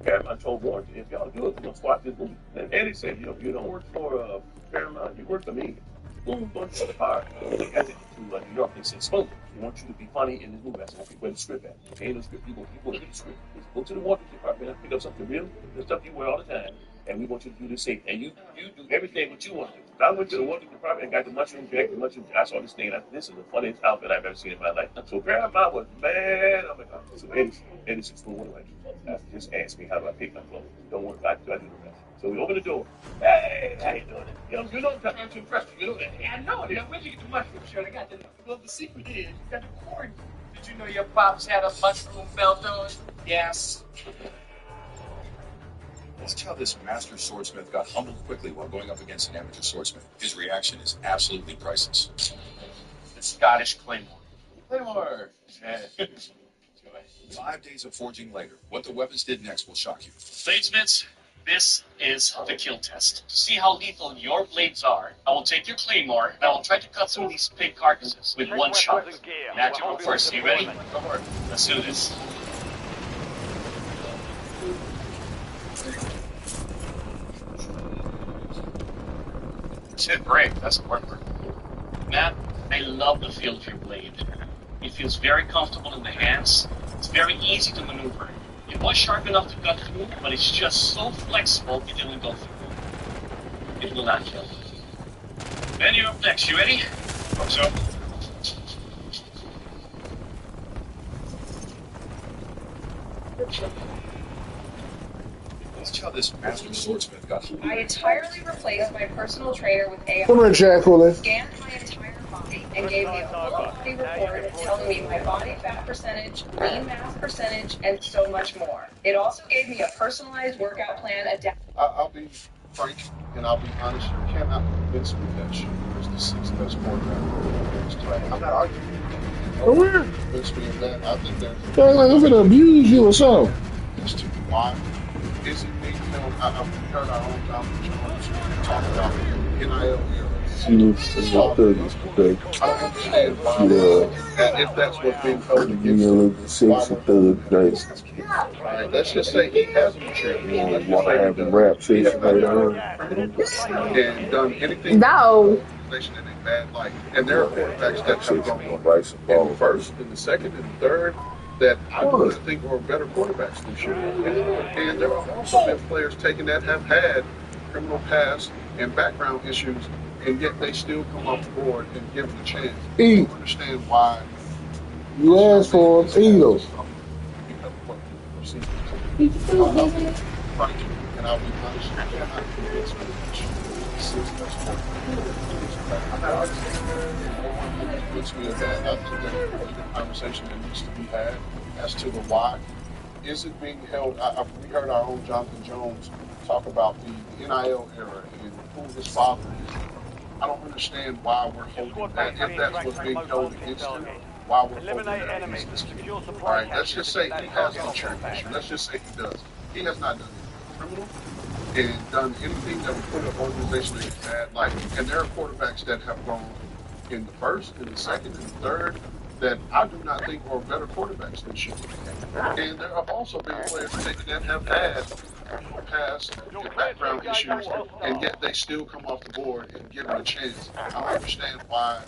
Paramount told Warren, if y'all do it, we're going to squash this movie. And Eddie said, you don't work for Paramount, you work for me. Spoon's going to do the part. They got to New York, they said, Spoon, we want you to be funny in this movie. I said, okay, where the script at? There ain't no script. You're going to do the script. Go to the wardrobe department and pick up something real, the stuff you wear all the time. And we want you to do this thing. And you do everything what you want to do. I went to the wardrobe department and got the mushroom jacket, I saw this thing. This is the funniest outfit I've ever seen in my life. So Paramount was mad. Oh my God. So Eddie said, Spoon, what do I do? I said, just ask me, how do I pick my clothes? Don't worry about it. I do the rest. So we open the door. Hey, how you doing? You know I'm trying to impress you. You know that. I know it. Now, where'd you get the mushroom shirt? I got to know. Well, the secret is you got the coordinates. Did you know your pops had a mushroom belt on? Yes. Watch how this master swordsmith got humbled quickly while going up against an amateur swordsmith. His reaction is absolutely priceless. The Scottish Claymore. Claymore! 5 days of forging later, what the weapons did next will shock you. Bladesmiths, this is the kill test. To see how lethal your blades are, I will take your Claymore and I will try to cut through these pig carcasses with one shot. Matt, you go first. Are you ready? Come on. Let's do this. Hit break. That's a worker. Matt, I love the feel of your blade. It feels very comfortable in the hands. It's very easy to maneuver. It was sharp enough to cut through, but it's just so flexible it didn't go through. It will not kill. Ben, you're up next. You ready? Hope so. Watch how this master swordsmith got humbled. I entirely replaced my personal trainer with AI. Come here, Jacqueline. Scanned my entire body and gave me a full body report telling me my body fat percentage, lean mass percentage, and so much more. It also gave me a personalized workout plan I'll be frank and I'll be honest. You cannot convince me that Shooter is the sixth best quarterback. I'm not arguing. Come here. Convince me of that. I think there's. I'm gonna abuse you or something. As to why is it being held? I've heard our own Dr. Jones talk about the NIL era. She looks in the 30s today. I don't understand why. If that's what's being held against him. 6 and 3rd nice. Alright, let's just say he hasn't matured. Having rap shit and done anything. No. In a bad light. And there are quarterbacks that have gone in the first, in the second, and the third that I would think were better quarterbacks this year. And there have also been players taken that have had criminal past and background issues, and yet they still come off the board and give them a chance. I don't understand why. You asked for them, eat them. And I'll be honest, you cannot convince me that I'm not arguing. Convince me of that. I think there's a conversation that needs to be had as to the why. Is it being held? We heard our own Jonathan Jones talk about the NIL era and who his father is. I don't understand why we're holding that. If that's what's being held against him, why we're holding that against this kid. All right, let's just say he has an insurance issue. Let's just say he does. He has not done anything criminal and done anything that would put an organization in bad light. And there are quarterbacks that have gone in the first, in the second, in the third that I do not think are better quarterbacks than Shador. And there have also been players taken that have had past and background issues, and yet they still come off the board and given a chance. I don't understand why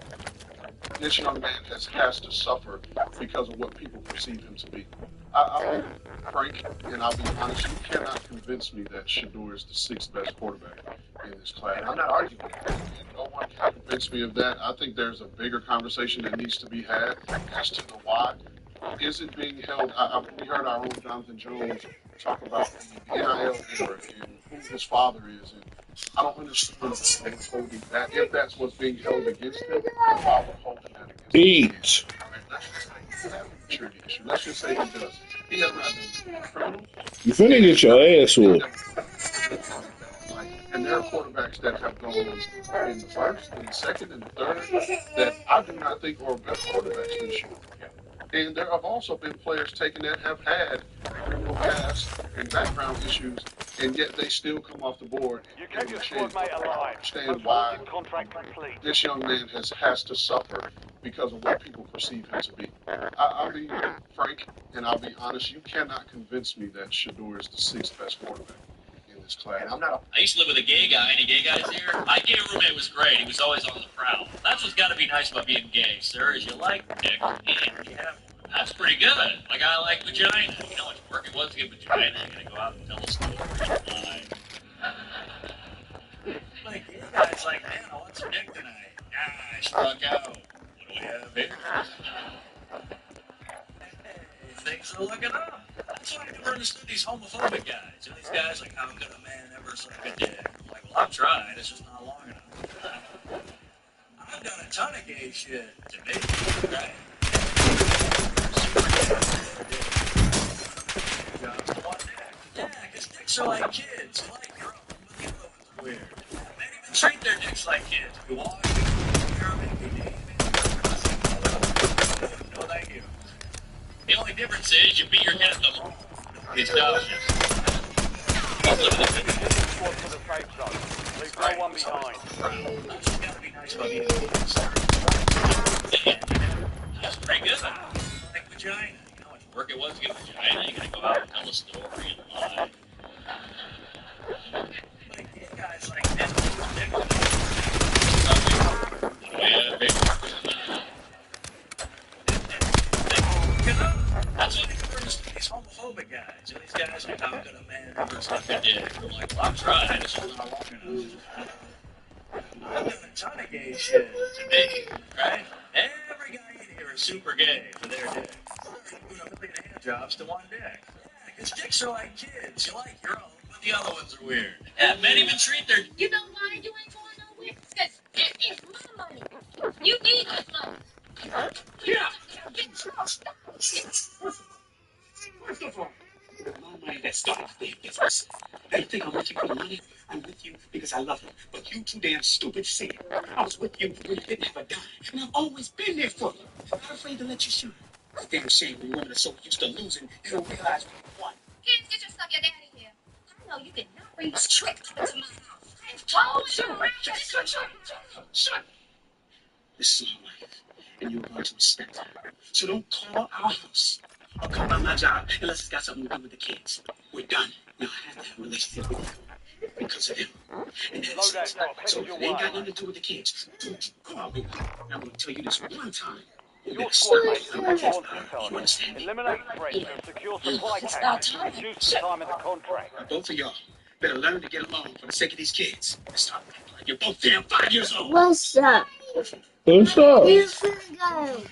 this young man has to suffer because of what people perceive him to be. I'll be frank and I'll be honest. You cannot convince me that Shador is the sixth best quarterback in this class. I'm not arguing with that. And no one can convince me of that. I think there's a bigger conversation that needs to be had as to the why. Is it being held? We heard our own Jonathan Jones talk about the NIL era and who his father is, and I don't understand why he's holding that. If that's what's being held against him, why we're holding that against him. Eat. Right? Let's just say he has a maturity issue. Let's just say he does. He has not done anything criminal. You finna get your ass whooped. And there are quarterbacks that have gone in the first, in the second, and the third that I do not think are better quarterbacks than Shador. And there have also been players taken that have had criminal past and background issues, and yet they still come off the board and give him a chance. I understand why this young man has to suffer because of what people perceive him to be. I'll be frank and I'll be honest. You cannot convince me that Shador is the sixth best quarterback in this class. I'm not. I used to live with a gay guy. Any gay guys here? My gay roommate was great. He was always on the prowl. That's what's got to be nice about being gay, sir, is you like dick and you have one. That's pretty good. My guy liked vagina. You know how much work it was to get vagina? You're gonna go out and tell a story. Like gay guys like, man, I want some dick tonight. Ah, I struck out. What do we have here? Things are looking up. That's why I never understood these homophobic guys. You know, these guys like, how could a man ever suck a dick? I'm like, well, I've tried. It's just not long enough. I've done a ton of gay shit to me, right? Yeah, because dicks are like kids. You like your own, but the other ones are weird. Men even treat their dicks like kids. If you want to, no, thank you. The only difference is you beat your head at the mall. It's nostalgia. Leave no one behind. That's gotta be nice about being That's pretty good. Like vagina. You know how much work it was to get vagina? You're gonna go out and tell a story and lie. Like these guys like that. That's what these homophobic guys. You know, these guys like, how could a man ever suck a dick? I'm like, well, I've tried. It's just not long enough. I've done a ton of gay shit to me, right? Every guy in here is super gay for their dick. They're doing a million hand jobs to one dick. Yeah, because dicks are like kids. You like your own, but the other ones are weird. Yeah, men even treat their... You know why you ain't going nowhere? Because this is my money. You need this money. Yeah. First of all, my money that started the damn business. Now you think I'm with you for the money? I'm with you because I love you. But you too damn stupid to say it. I was with you when you didn't have a dime. And I've always been there for you. I'm not afraid to let you shine. It's a damn shame when women are so used to losing, they don't realize what you won. Kids, get your stuff, your daddy here. I know you did not bring this trick into my house. I've told you. Shut. This is my wife, and you're going to respect her. So don't call our house or come by my job unless it's got something to do with the kids. We're done. Now I have to have a relationship with you because of him. And that's it. So if it ain't got nothing to do with the kids, don't you call me. And I'm going to tell you this one time. Your squad mates are responsible targets. Eliminate threats and secure supply caches to reduce the time of the contract. Both of y'all better learn to get along for the sake of these kids. And stop acting like you're both damn 5 years old. What's up? What's up?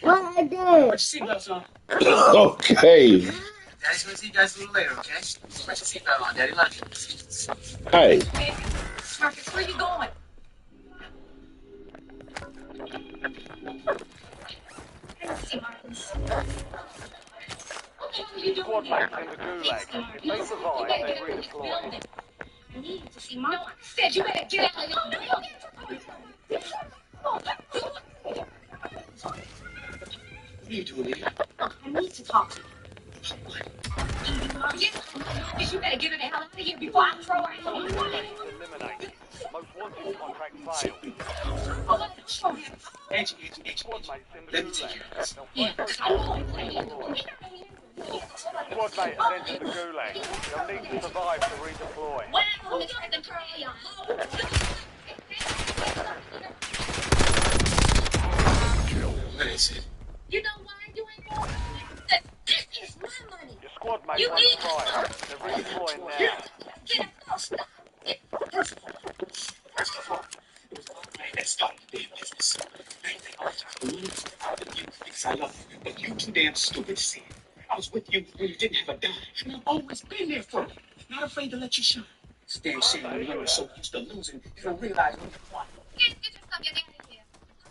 What I did? Put your seatbelts on. Okay. Daddy's gonna see you guys a little later, okay? Put your seatbelt on, Daddy. Love you. Hey. Marcus, where you going? I see Marcus. Squad mates in the gulag. If they survive, they redeploy. I need to see Marcus. Said you better get out of here. What are you doing here? I need to talk to you. Marcus, you better get her the hell out of here before I throw her out. Eliminated. Most wanted contract failed. Angie, let me take care of this. Squad mate has entered the gulag. They'll need to survive to redeploy. What is it? You know why I do it for? This is my money. Your squad mate under fire. They're redeploying now. Get a stop. First of all, it was my wife that started the damn business. I ain't think all the time I wanted to with you because I love you, but you too damn stupid to see it. I was with you when you didn't have a dime, and I've always been there for you. Not afraid to let you shine. It's a damn shame when you're so used to losing, you don't realize when you won. Get your stuff, get out of here.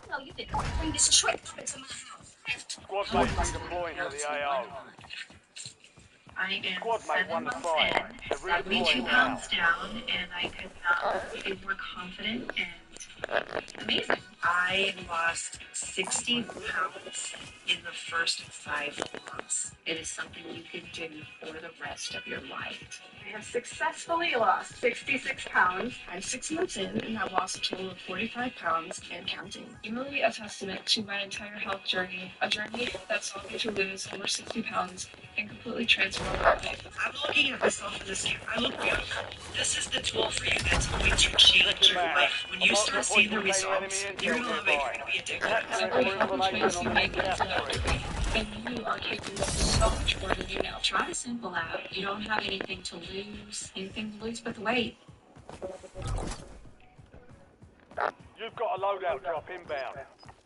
I know you didn't bring this trick into my house. Squad mate redeploying to the AO. I am Squad mate 7 under months fire. in, They're 72 redeploying now. pounds down, and I could not be more confident and amazing. I lost 60 pounds in the first 5 months. It is something you can do for the rest of your life. I have successfully lost 66 pounds. I'm 6 months in, and I've lost a total of 45 pounds and counting. Really a testament to my entire health journey, a journey that saw me to lose over 60 pounds and completely transform my life. I'm looking at myself in this mirror. I look beautiful. This is the tool for you that's going to change your life. When you start seeing the results, you're going to love it, you're going to be addicted. Every healthy choice you make is a victory, and you are capable of so much more than you know. Try to simple out. You don't have anything to lose but weight. You've got a loadout drop inbound.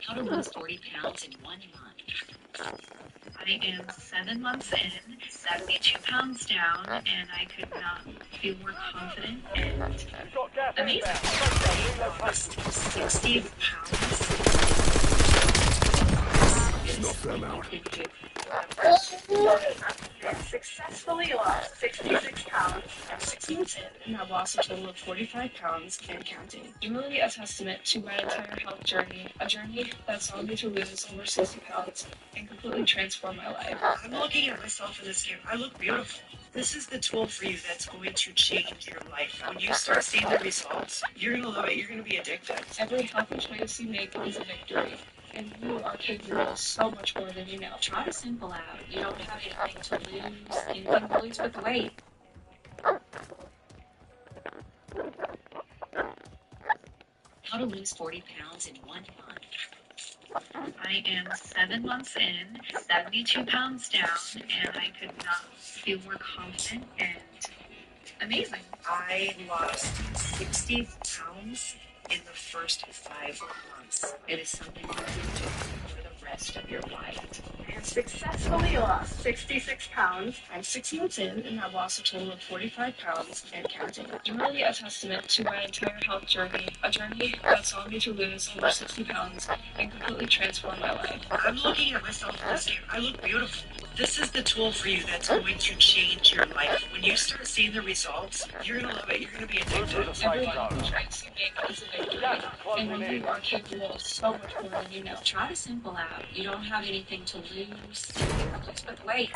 How to lose 40 pounds in 1 month. I am 7 months in, 72 pounds down, and I could not feel more confident and amazing. I lost 60 pounds. Snuff them out. Successfully lost 66 pounds. I'm 6 months in, and I've lost a total of 45 pounds and counting. Really a testament to my entire health journey, a journey that saw me to lose over 60 pounds and completely transform my life. I'm looking at myself in this mirror. I look beautiful. This is the tool for you that's going to change your life. When you start seeing the results, you're going to love it. You're going to be addicted. Every healthy choice you make is a victory. And you are capable of so much more than you know. Try to simple out. You don't have anything to lose but weight. How to lose 40 pounds in 1 month. I am 7 months in, 72 pounds down, and I could not feel more confident and amazing. I lost 60 pounds in the first 5 months. It is something you can do for the rest of your life. I have successfully lost 66 pounds. I'm 6 months in, and I've lost a total of 45 pounds and counting. Really a testament to my entire health journey, a journey that saw me to lose over 60 pounds and completely transform my life. I'm looking at myself in this mirror. I look beautiful. This is the tool for you that's going to change your life. When you start seeing the results, you're going to love it. You're going to be addicted. Every healthy choice you make is a victory. And you are capable of so much more than you know. Try to simple out. You don't have anything to lose but weight.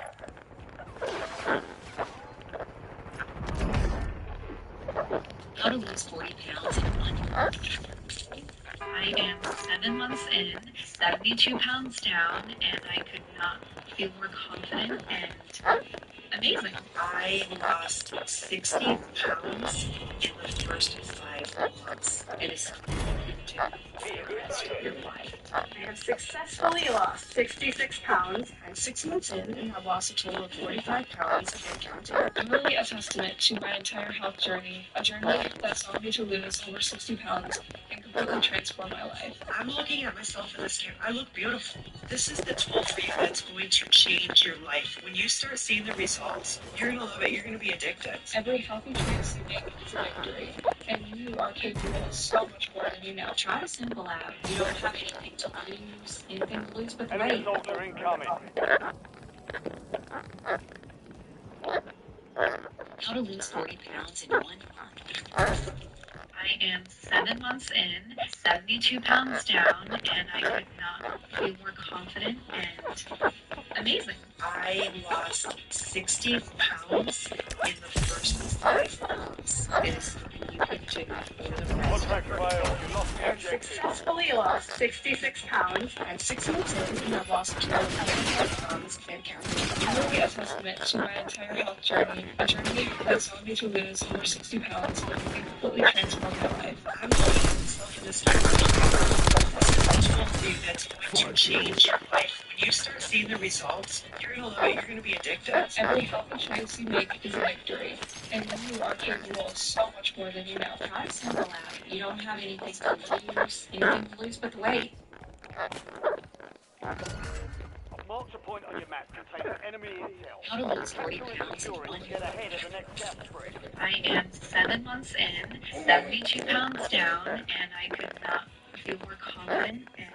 How to lose 40 pounds in 1 month. I am 7 months in, 72 pounds down, and I could not feel more confident and amazing. I lost 60 pounds in the first 5 months. It is something you can do for the rest of your life. I have successfully lost 66 pounds. I'm 6 months in, and I've lost a total of 45 pounds and counting. Really a testament to my entire health journey, a journey that saw me to lose over 60 pounds and completely transform my life. I'm looking at myself in this mirror. I look beautiful. This is the tool for you that's going to change your life. When you start seeing the results, you're going to love it. You're going to be addicted. Every healthy choice you make is a victory. And you are capable of so much more than you know. Try to simple out. You don't have anything to lose but Enemy weight. soldier incoming. How to lose 40 pounds in 1 month. I am 7 months in, 72 pounds down, and I could not feel more confident and amazing. I lost 60 pounds in the first 5 months. It is something you can do for the rest of your life. I have successfully lost 66 pounds. I'm 6 months in, and I've lost a total of 25 pounds and counting. I'm really a testament to my entire health journey, a journey that saw me to lose over 60 pounds and completely transform my life. I'm looking at myself in this mirror. This is the tool for you that's going to change your life. When you start seeing the results, you're going to love it. You're going to be addicted. Every healthy choice you make is a victory. And you are capable of so much more than you know. Try a simple app. You don't have anything to lose but the weight. Mark the point on your map containing enemy intel. How to lose 40 pounds in 1 to get ahead of the next gas spread. I am 7 months in, 72 pounds down, and I could not feel more confident and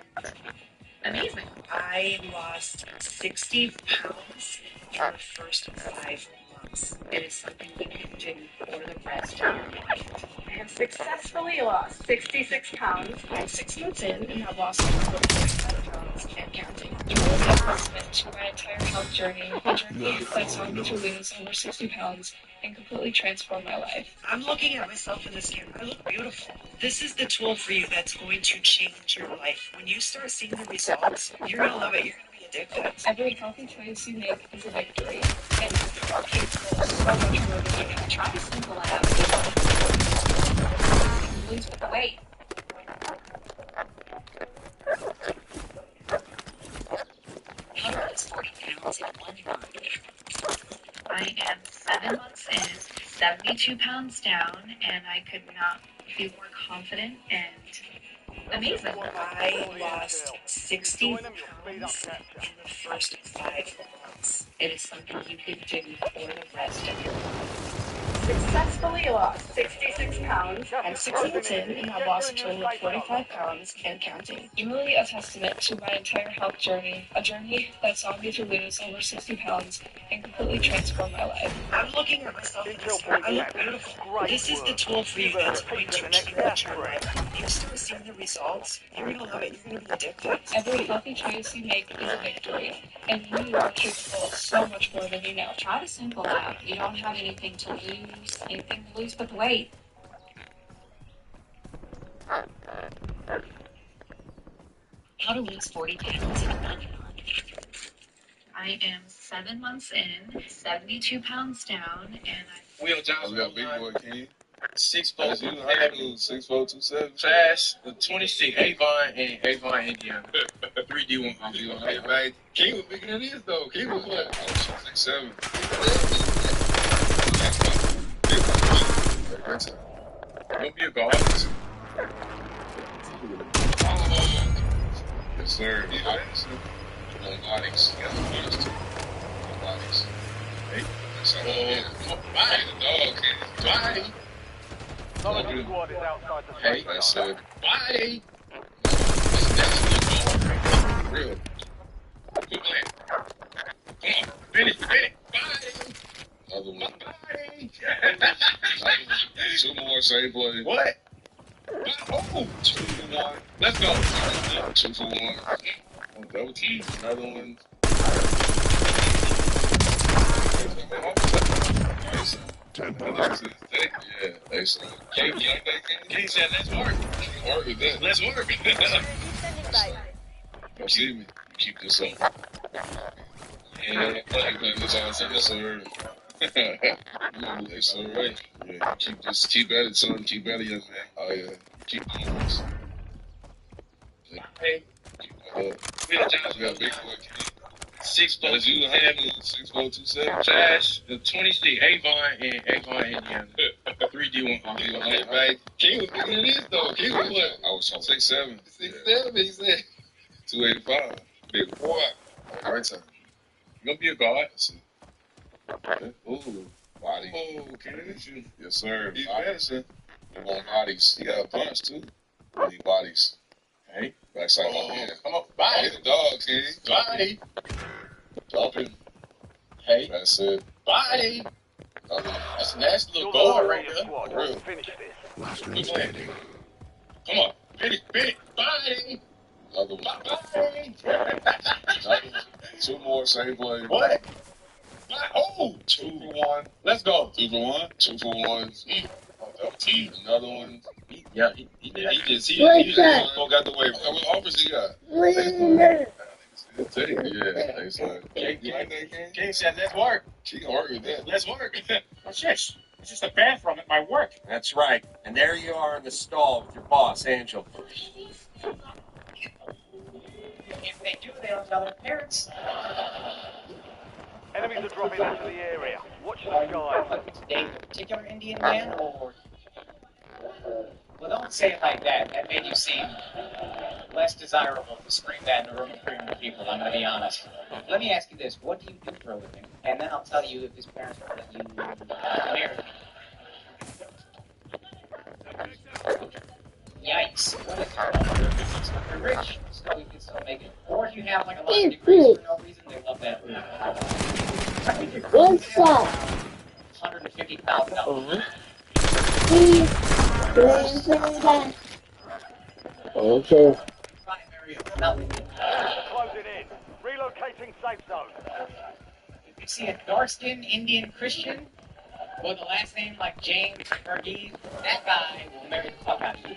amazing. I lost 60 pounds in the first 5 months. It is something you can do for the rest of your life. I have successfully lost 66 pounds. I'm 6 months in, and I've lost a total of 45 pounds and counting. I'm really a testament to my entire health journey, a journey that saw me to lose over 60 pounds and completely transform my life. I'm looking at myself in this mirror. I look beautiful. This is the tool for you that's going to change your life. When you start seeing the results, you're going to love it. You're going to be addicted. Every healthy choice you make is a victory. And you are capable of so much more than you know. Try a simple app. Lose the weight. How to lose 40 pounds in 1 month. I am 7 months in, 72 pounds down, and I could not feel more confident and amazing. I lost 60 pounds in the first 5 months. It is something you can do for the rest of your life. Successfully lost 66 pounds. I'm 6 months in, and I've lost a total of 45 pounds and counting. I'm really a testament to my entire health journey, a journey that saw me to lose over 60 pounds and completely transform my life. I'm looking at myself in this mirror. I look beautiful. This is the tool for you that's going to change your life. When you start seeing the results, you're going to love it. You're going to be addicted. Every healthy choice you make is a victory. And you are capable of so much more than you know. Try the simple app. You don't have anything to lose but the weight. How to lose 40 pounds in 1 month. I am 7 months in, 72 pounds down, and I... Will Johnson. We got big boy King. 6'4", 6'4", 6'4", 2'7". The 26, Avon, Indiana. 3D1. Hey, man, King was bigger than this, though. King was what? I was 6'7". Don't be a guard. Yes, sir. Long bodies. You got the bodies, too. Long bodies. Hey, that's how Bye. the dog, King. Bye. Solid squad is outside the Hey, That's it. bye. Real. Good plan. Come on. Finish. Bye. Another one. Bye. Two more, same play. What? Oh. 2 for 1. Let's go. 2 for 1. Double team. Another one. Yeah, excellent. King said, let's work. Work with that. Let's work. Don't see me. Keep this up. Yeah, this on yes, sir. Yes, sir. Right. Yeah, keep at it, son. Keep at it, young man. Oh yeah, keep doing this. Hey, Will Johnson. got big boy King. 6'4", That's you, 2'7". 6'4", 2'7". Trash. The 26, Avon, Indiana. 3D1. Hey, man, King was bigger than this, though. King was what? I was 6'7". 6'7", he said. 285. Big boy. Right time. You gonna be a guard? Ooh, body. Oh, okay. Yes, sir. He's Madison. They want bodies. He got a punch, too. They need bodies. Hey. Backside my hand. Come on. Bye. Hit the dog, King. Bye. Drop him. Hey. That's it. Bye. That's a nasty little guard right there. For real. Last one standing. Come on. Finish. Body. Another one. Another one. Two more, same play. What? Oh! 2 for 1. Let's go. 2 for 1. 2 for 1. Another one. He just got the way. What offers he got? Take it. Yeah, thanks, son. You like that, King? King said, let's work. She can work with that. Let's work. What's this? It's just a bathroom at my work. That's right. And there you are in the stall with your boss, Angel. If they do, they don't tell their parents. Enemies are dropping into the area. Watch the skies. Today, a particular Indian man, or... Well, don't say it like that. That made you seem less desirable to scream that in a room of 300 people, I'm going to be honest. Let me ask you this. What do you do for a living? And then I'll tell you if his parents will let you marry him. Yikes. What is it? You're rich, so you can still make it. Or if you have like a lot of degrees for no reason, they love that too. What's up? $150,000. Okay. Closing in. Relocating safe zone. If you see a dark-skinned Indian Christian with a last name like James Verghese, that guy will marry the fuck out of you.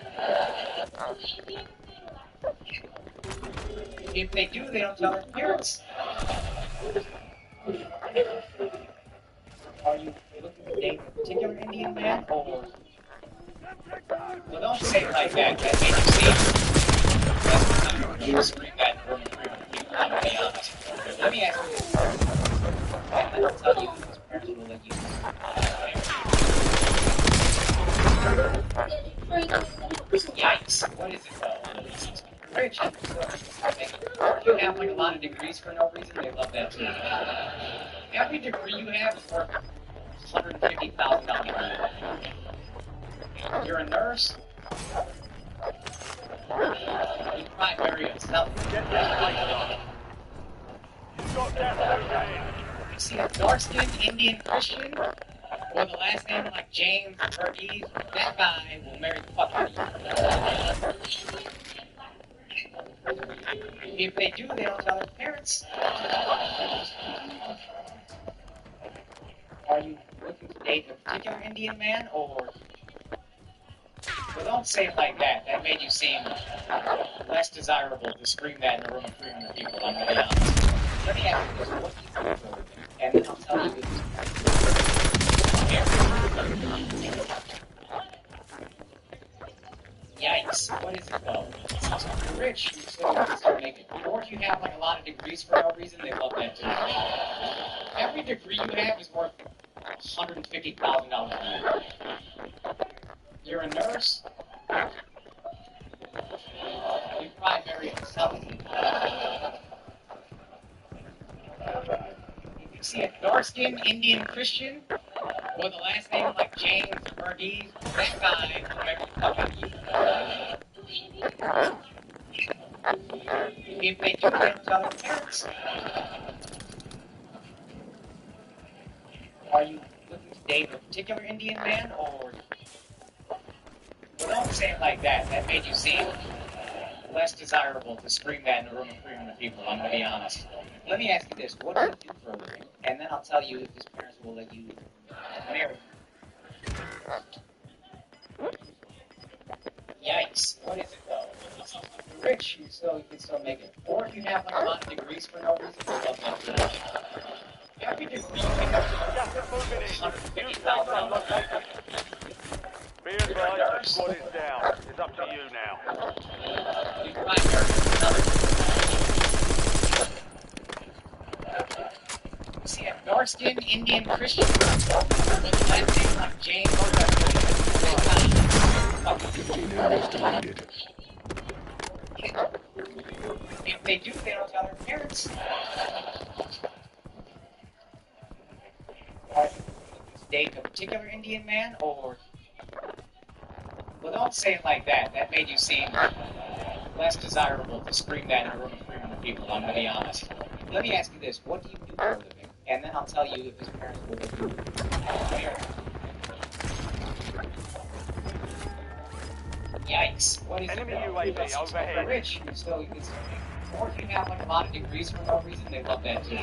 If they do, they don't tell their parents. Are you looking to date a particular Indian man, or... Well, don't say it like that. That made you seem... You scream that in a room of 300 people, I'm going to be honest. Let me ask you this. And then I'll tell you if his parents will let you... Yikes. What is it, though? Rich. You have like a lot of degrees for no reason, they love that too. Every degree you have is worth $150,000. You're a nurse? You might marry yourself. You see a dark-skinned Indian Christian with a last name like James Verghese, that guy will marry the fuck out of you. If they do, they don't tell their parents. Are you looking to date a particular Indian man, or... Well, don't say it like that. That made you seem less desirable to scream that in a room of 300 people, I'm going to be honest. Let me ask you this. What do you do for a living? And then I'll tell you this. Yikes. What is it, though? You're rich, so you can still make it. Or if you have like a lot of degrees for no reason, they love that too. Every degree you have is worth $150,000 a year. You're a nurse? You probably marry yourself. If you see a dark-skinned Indian Christian with a last name like James Verghese, that guy will marry the fuck out of you. If they do, they don't tell their parents. Are you looking to date a particular Indian man, or... Well, don't say it like that. That made you seem less desirable to scream that in a room of 300 people, I'm going to be honest. Let me ask you this. What do you do for a living? And then I'll tell you if his parents will let you marry. Yikes. What is it, though? You're rich, so you can still make it. Or if you have like a lot of degrees for no reason, they love that too. Every degree you have $150,000. Be advised, the squad is down. It's up to you now. You might marry another. See a dark-skinned Indian Christian with a last name like James Verghese. If they do, they don't tell their parents. Date a particular Indian man, or... Well, don't say it like that. That made you seem less desirable to scream that in a room of 300 people, I'm going to be honest. Let me ask you this. What do you do for a living? And then I'll tell you if his parents will let you marry. Yikes. What is Enemy it? UAV overhead. If you're rich, you can still make. Or if you have like a lot of degrees for no reason, they love that too.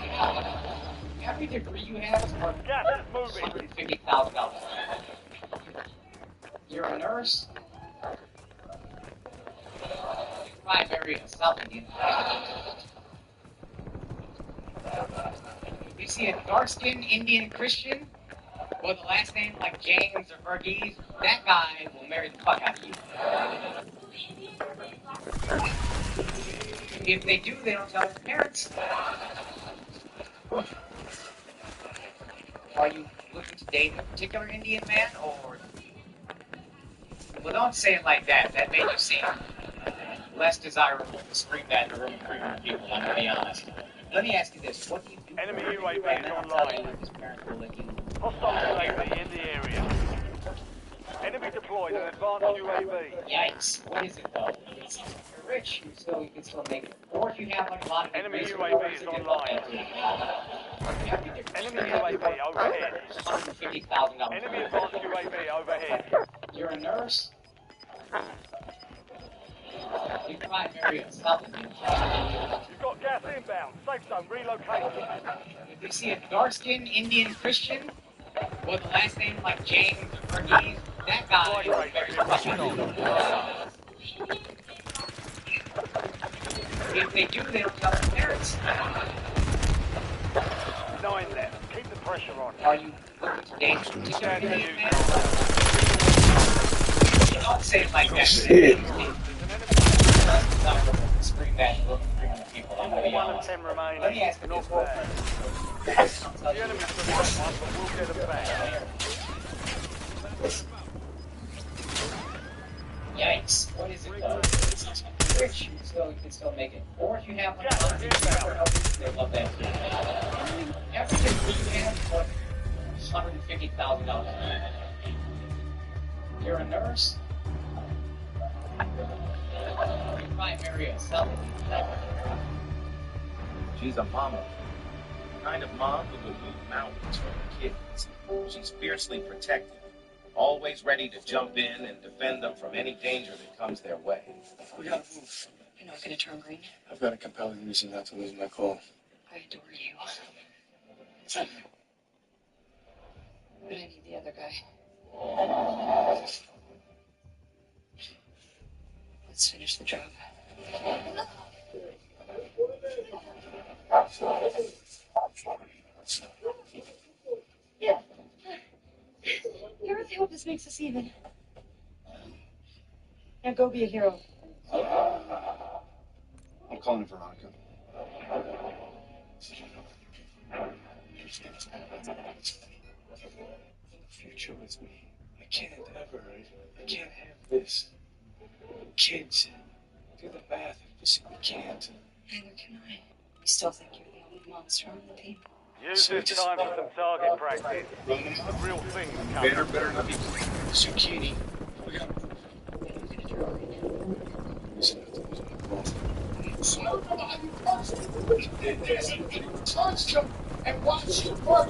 Every degree you have is worth Gas is moving. $150,000. You're a nurse? You probably marry a South Indian. If you see a dark-skinned Indian Christian with a last name like James or Verghese, that guy will marry the fuck out of you. If they do, they don't tell their parents. Are you looking to date a particular Indian man, or... Well, don't say it like that. That made you seem less desirable to scream that in a room of 300 people, I'm going to be honest. Let me ask you this. What do you do? Enemy UAV is online. His parents will let you... Hostile UAV in the area. Enemy deployed an advanced UAV. Yikes. What is it, though? If you're rich, you can still make it. Or if you have like a lot of... Enemy UAV is online. Enemy UAV overhead. $150,000. Enemy advanced UAV overhead. You're a nurse? You probably marry a South Indian. You've got gas inbound. Safe zone relocated. If you see a dark-skinned Indian Christian with a last name like James or Verghese, that guy is very special. If they do, they don't tell their parents. 9 left. Keep the pressure on. Are you looking to date a particular Indian man? Don't say it like that. Shit. Scream that in a room of 300 people. I'm going to be honest. 10 remain. Let me ask you this. The enemy's the right one, but we'll get them back. Yikes. What is it, though? Rich, you can still make it. Or if you have like a lot of people, they love that too. Everything you have is worth $150,000. You're a nurse? You might marry a South Indian. She's a mama. The kind of mom who would move mountains for her kids. She's fiercely protective, always ready to jump in and defend them from any danger that comes their way. We gotta move. You're not gonna turn green. I've got a compelling reason not to lose my call. I adore you. But I need the other guy. Let's finish the job. Yeah. You really hope this makes us even. Now go be a hero. I'm calling Veronica. Future with me. I can't ever. I can't have this. Kids. Do the math. I can't. Neither can I. I still think you're the only monster on the team. Use this time for some target practice. The real thing's coming. Better not be zucchini. We got touch him and watch him work.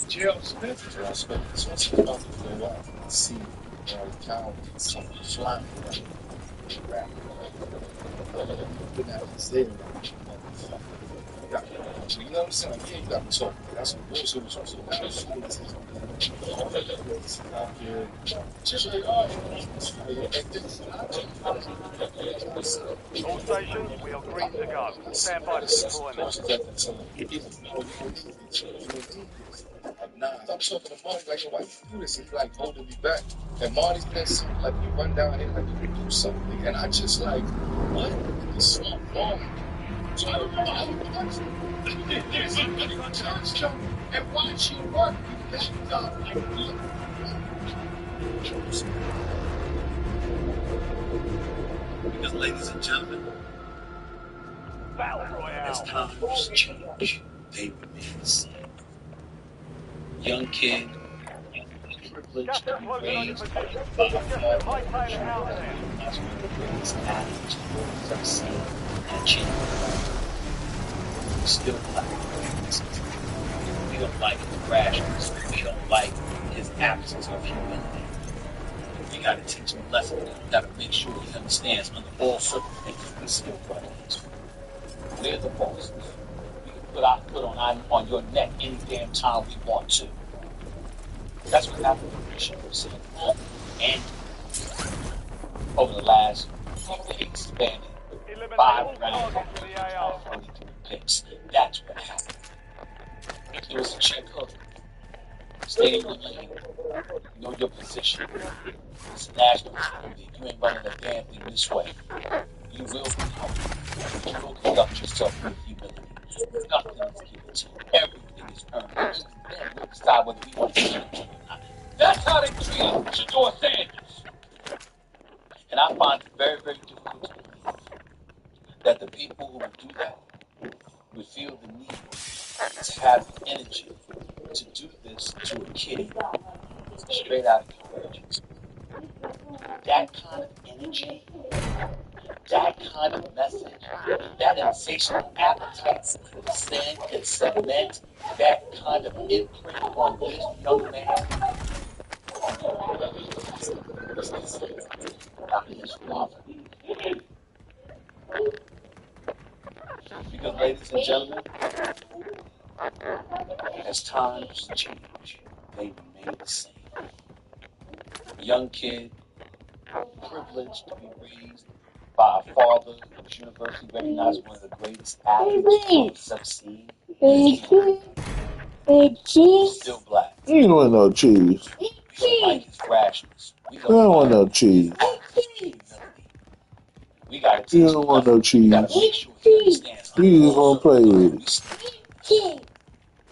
Gerald Smith. Gerald Smith. So what's about to go out? See, Cal, some slime. Didn't have to say that. You know what I'm saying? Like, yeah, you got to talk. That's some bullshit. All stations, we are green to go. Stand by for deployment. Nah, I'm talking to Marty like, why you do this? He's like holding me back. And Marty's been something like you run down here like you can do something. And I just like, what? It's so wrong. So I remember I was there's a church jump and watch you work. You backed up like because, ladies and gentlemen, Battle Royal. as times change, they remain the same. Young kid, privileged privileged to be raised by a Just father hightail it out of there. that's one of the greatest athletes the world has ever seen and a champion. He's still black. We don't like his rashness. We don't like his absence of humility. We gotta teach him a lesson. We gotta make sure he understands under all circumstances we still brothers. We're the bosses. We can put our foot on your neck any damn time we want to. That's what happened to Bishop Hussein and over the last weeks spanning 5 rounds of 43 picks. That's what happened. It was a check hook. Stay in your lane. Know your position. It's a national team league. You ain't running a damn thing this way. You will be humble. You will conduct yourself with humility. Nothing is given to you. Everything is earned. Even then, we'll decide whether we want to give it to you or not. That's how they treated Shador Sanders. And I find it very, very difficult to believe that the people who would do that would feel the need to have the energy to do this to a kitty straight out of college. That kind of energy, that kind of message, that insatiable appetite to send and cement that kind of imprint on this young man is conceived by his father. Because, ladies and gentlemen, as times change, they remain the same. A young kid, privileged to be raised by a father who's universally recognized as one of the greatest athletes the world has ever seen. Still black. You don't want no cheese. We don't like his rashness. We I don't want no like cheese. we gotta teach You him don't a want lesson. no We cheese. gotta make sure he understands. You just want to play with it.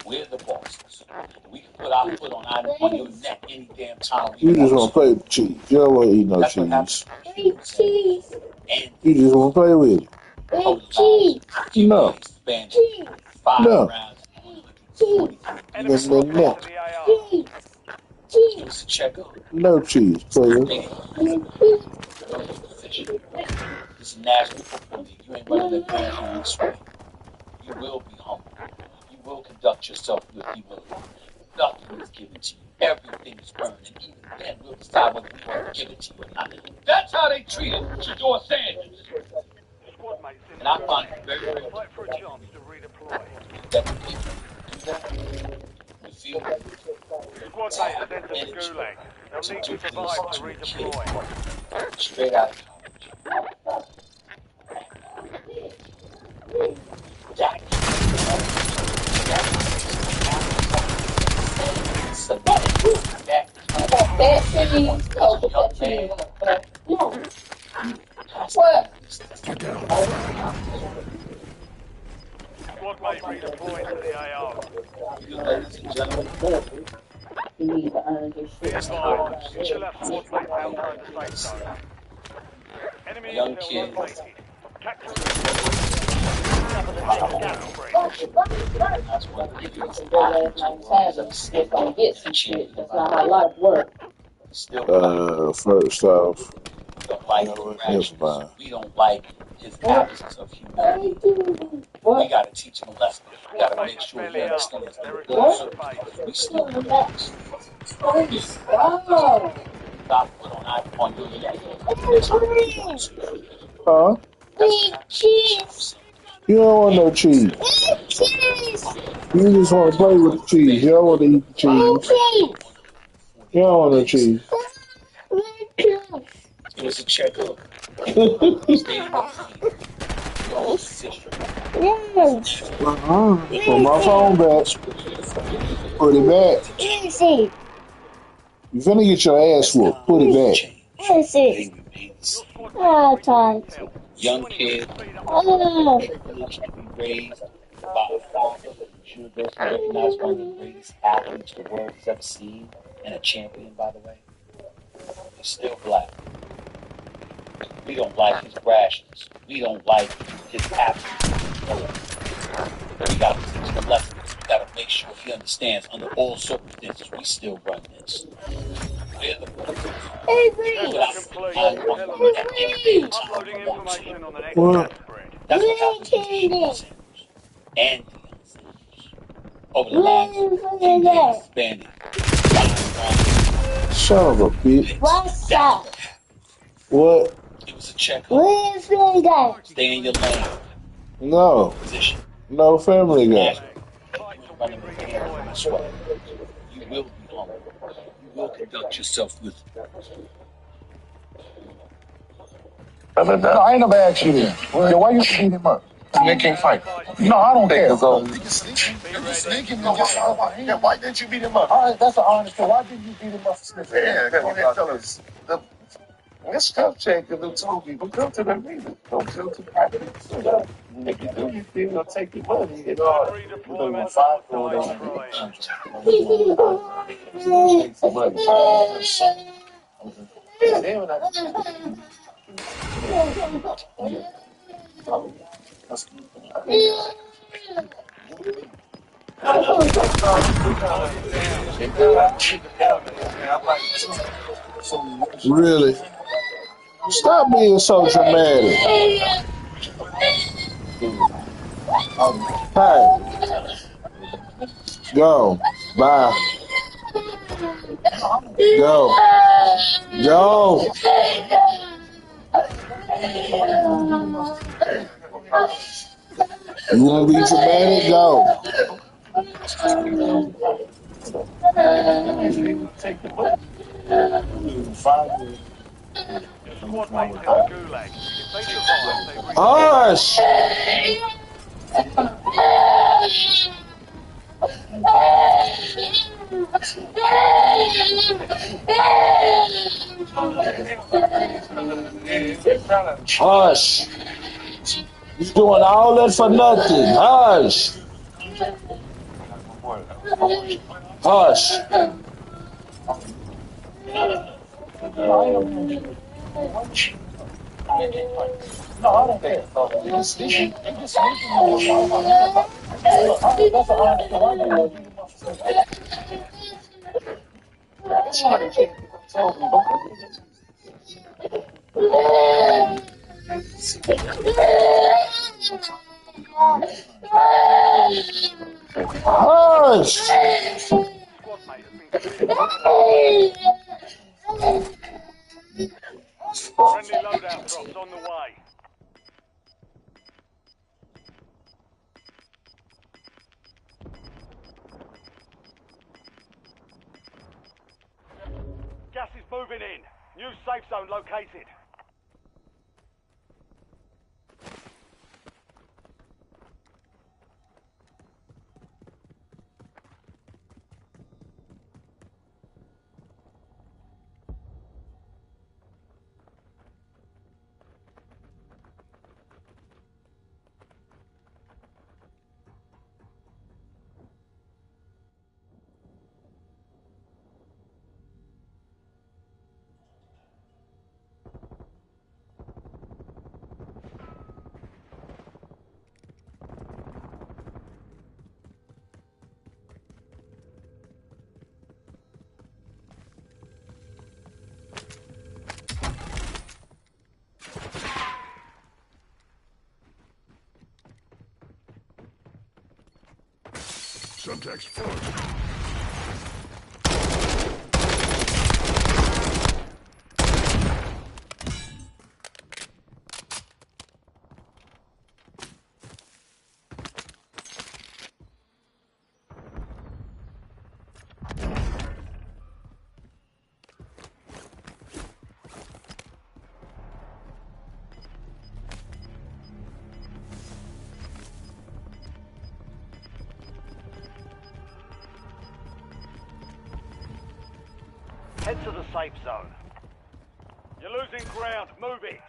We're the bosses. We can put our foot on your neck any damn time we You just want want to play with cheese. You don't want to eat no That's what cheese. And You just want to play with it. over the last few No. days, spanning 5 No. rounds and 143 Enemy picks. No, dropping no. into the AR. It was a checkup. No cheese, player. Know your position. This is National Football League. You ain't running a damn thing this way. You will be humble. You will conduct yourself with humility. Nothing is given to you. Everything is earned. And even then, we'll decide whether we want to give it to you or not. That's how they treated Shador Sanders. Squad mates in And I find it very, very Fight for a chance to redeploy. that the people who do that would feel the need Squad to mates have have entered the energy gulag. They'll to need do to this survive to to a kid redeploy. straight out of college. That Squad mate redeploying to the AR. Ladies and gentlemen, Be advised, you still have squad mates outside the safe zone. Enemy young intel kid. located. Capture the cover the next gas spread. That's what it is. That's not how life works. First off, We don't like his rashness. We don't like his absence of humility. We gotta teach him a lesson. We gotta make sure he understands under all circumstances. We still stop put on your neck. huh? You don't want no cheese. You just want to play with the cheese. You don't want to eat the cheese. You don't want no cheese. It was a checkup. Put my phone back. Put it back. You finna get your ass whooped. Put it back. Young kid, privileged to be raised by a father who's universally recognized one of the greatest athletes the world has ever seen, and a champion, by the way. He's still black. We don't like his rashness. We don't like his absence. We gotta teach him a lesson. We gotta make sure he understands under all circumstances we still run this. Checks complete. Element. Uploading information on the next What? gas spread. That's what happens when you shoot yourself and over the last 10 days spanning. Son of a bitch. What's up? What? It was a check. Where's your Stay in your lane. No. Position. No family guy. Fight to win redeployment. Sweat. You will be humble. You will conduct yourself with. No, I ain't never asked you this. Yo, why you beat him up? They can't fight. No, I don't care. Nigga sneaking. Yeah, why didn't you beat him up? All right, that's an honest question. Why didn't you beat him up for sniffing? Yeah, go ahead, tell us. This stuff check and told people come to the meeting. Don't come to the private. If you do, you'll take your money. You know, you're going to Redeployment fight or for die Target down. Redeployment. Really? Stop being so dramatic. Hey. Go. Bye. Go. Go. You want to be dramatic? Go. Your squad mate's in the gulag. If they survive, they redeploy. Hush. Hush. You doing all that for nothing. Hush. Hush. No, I don't care. That's an honest Hush. Squad mate has been cleared. Friendly loadout drops on the way. Gas is moving in. New safe zone located. Subtext first. Head to the safe zone. You're losing ground. Move it.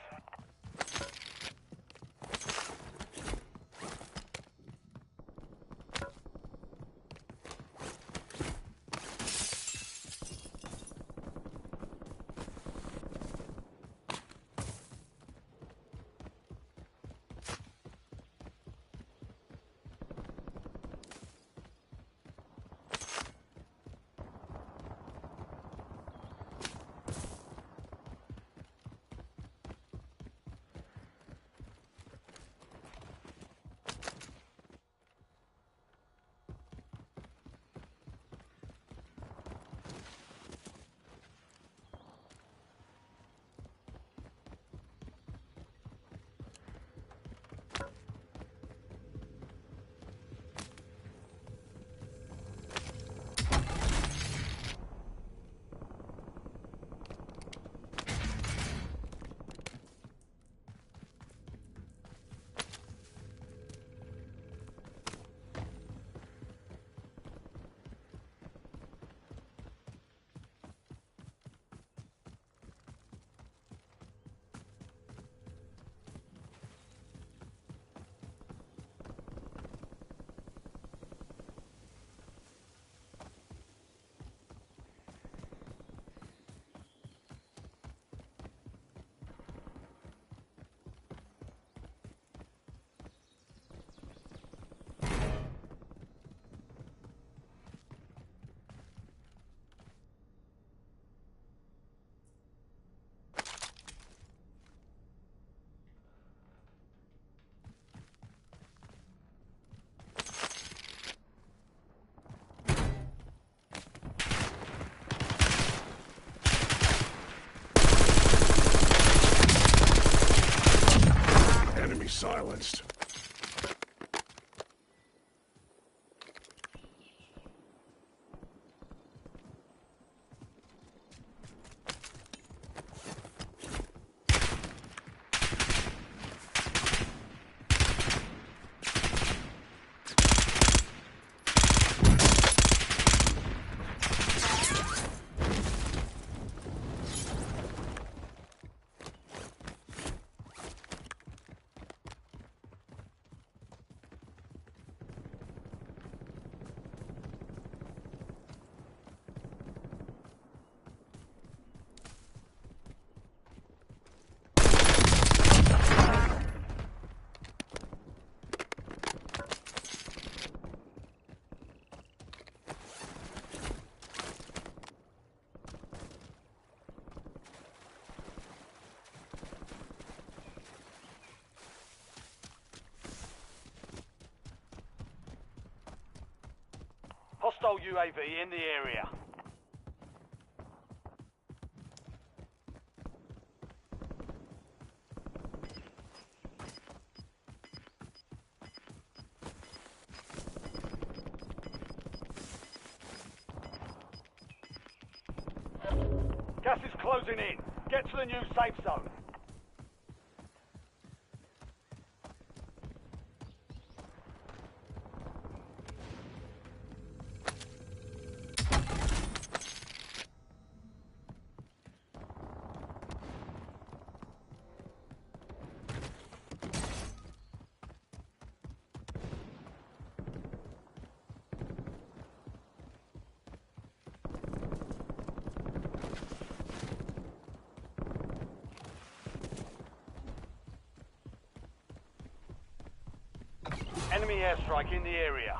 Hostile UAV in the area. Gas is closing in. Get to the new safe zone. Enemy airstrike in the area.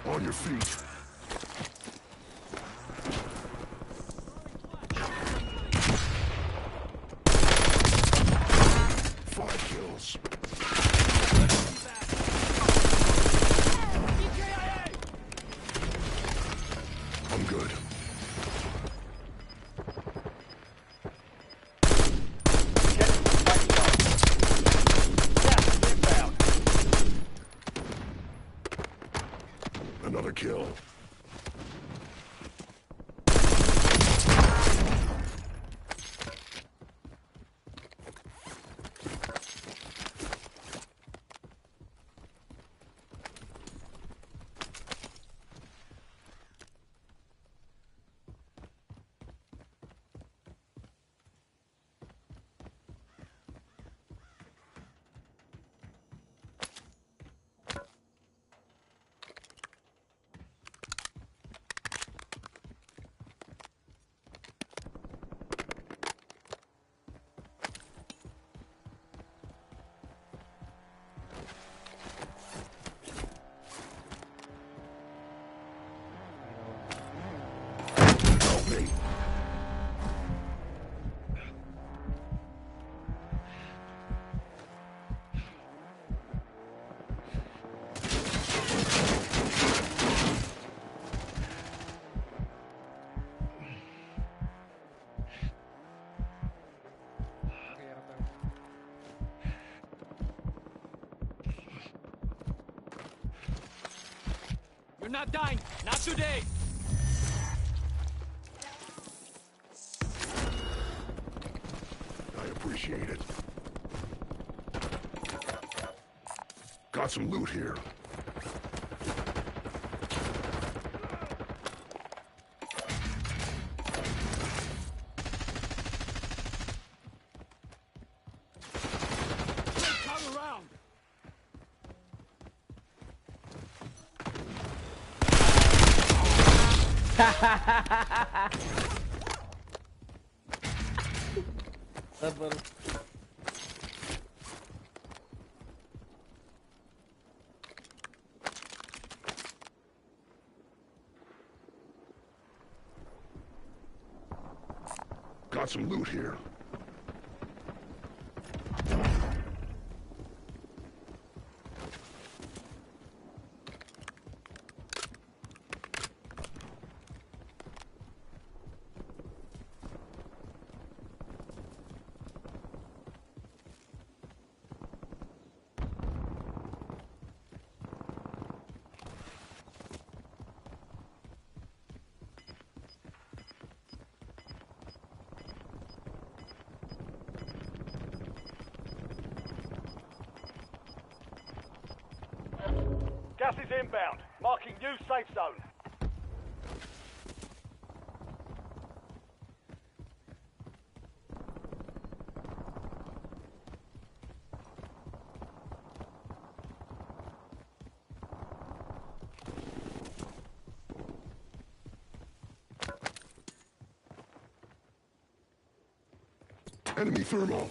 On your feet. Five kills. I'm good. Another kill. Help me. You're not dying. Not today. I appreciate it. Got some loot here. Come around. Got some loot here. Gas is inbound. Marking new safe zone. Enemy thermal.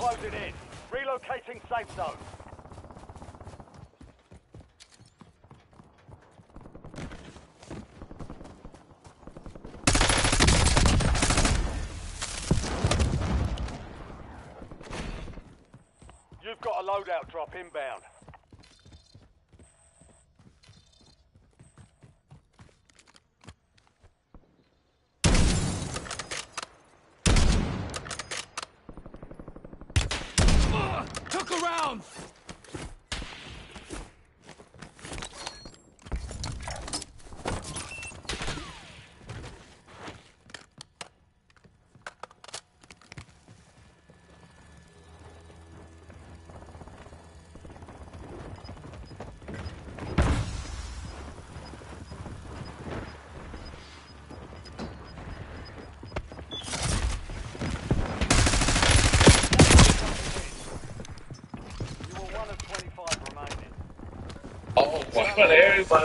closing in. Relocating safe zone. You've got a loadout drop inbound. Took a round! Oh, but everybody,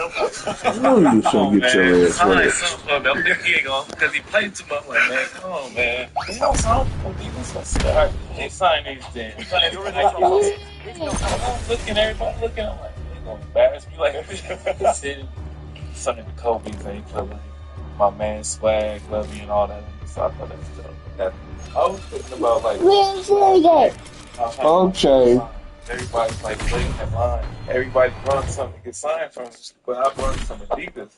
I know you was come gonna on, get your man. ass Sign wet. something for me. I'm thinking he ain't gonna, because he played too much. Like, man, come on, man. You know, something for me. This is start. He signed these things. You're in the top 10. Keep knocking. I'm looking, everybody looking. I'm like, they gonna embarrass me like everything. Something the Kobe's ain't put like my man swag, love me, and all that. So I thought that's dope. That, I was thinking about like. Okay. Everybody's like waiting in line. Everybody runs something to get signed from, but I run some Adidas.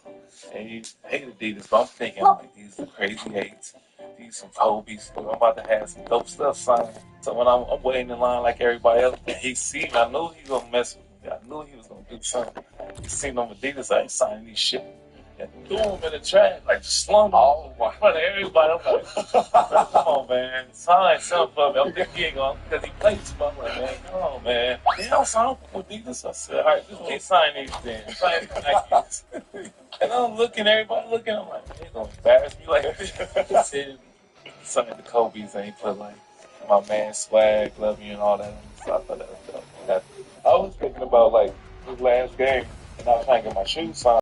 And you hate Adidas, but I'm thinking like these are crazy eights, these some Kobe's. I'm about to have some dope stuff signed. So when I'm waiting in line like everybody else, and he see me, I knew he was gonna mess with me. I knew he was gonna do something. He seen them Adidas, I ain't signing these shit. And threw him in the trash, like just slung him all in front of everybody. I'm like, come on, man, sign something for me. I'm thinking he ain't gonna, because he played too much. I'm like, man, come on, man. You know, sign for Adidas. I said, all right, just keep signing these things. Sign Nikes. And I'm looking, everybody looking. I'm like, man, they gonna embarrass me like this. Something the Kobe's ain't put like my man swag, love you, and all that. So I thought that was dope. I was thinking about like his last game, and I was trying to get my shoes signed.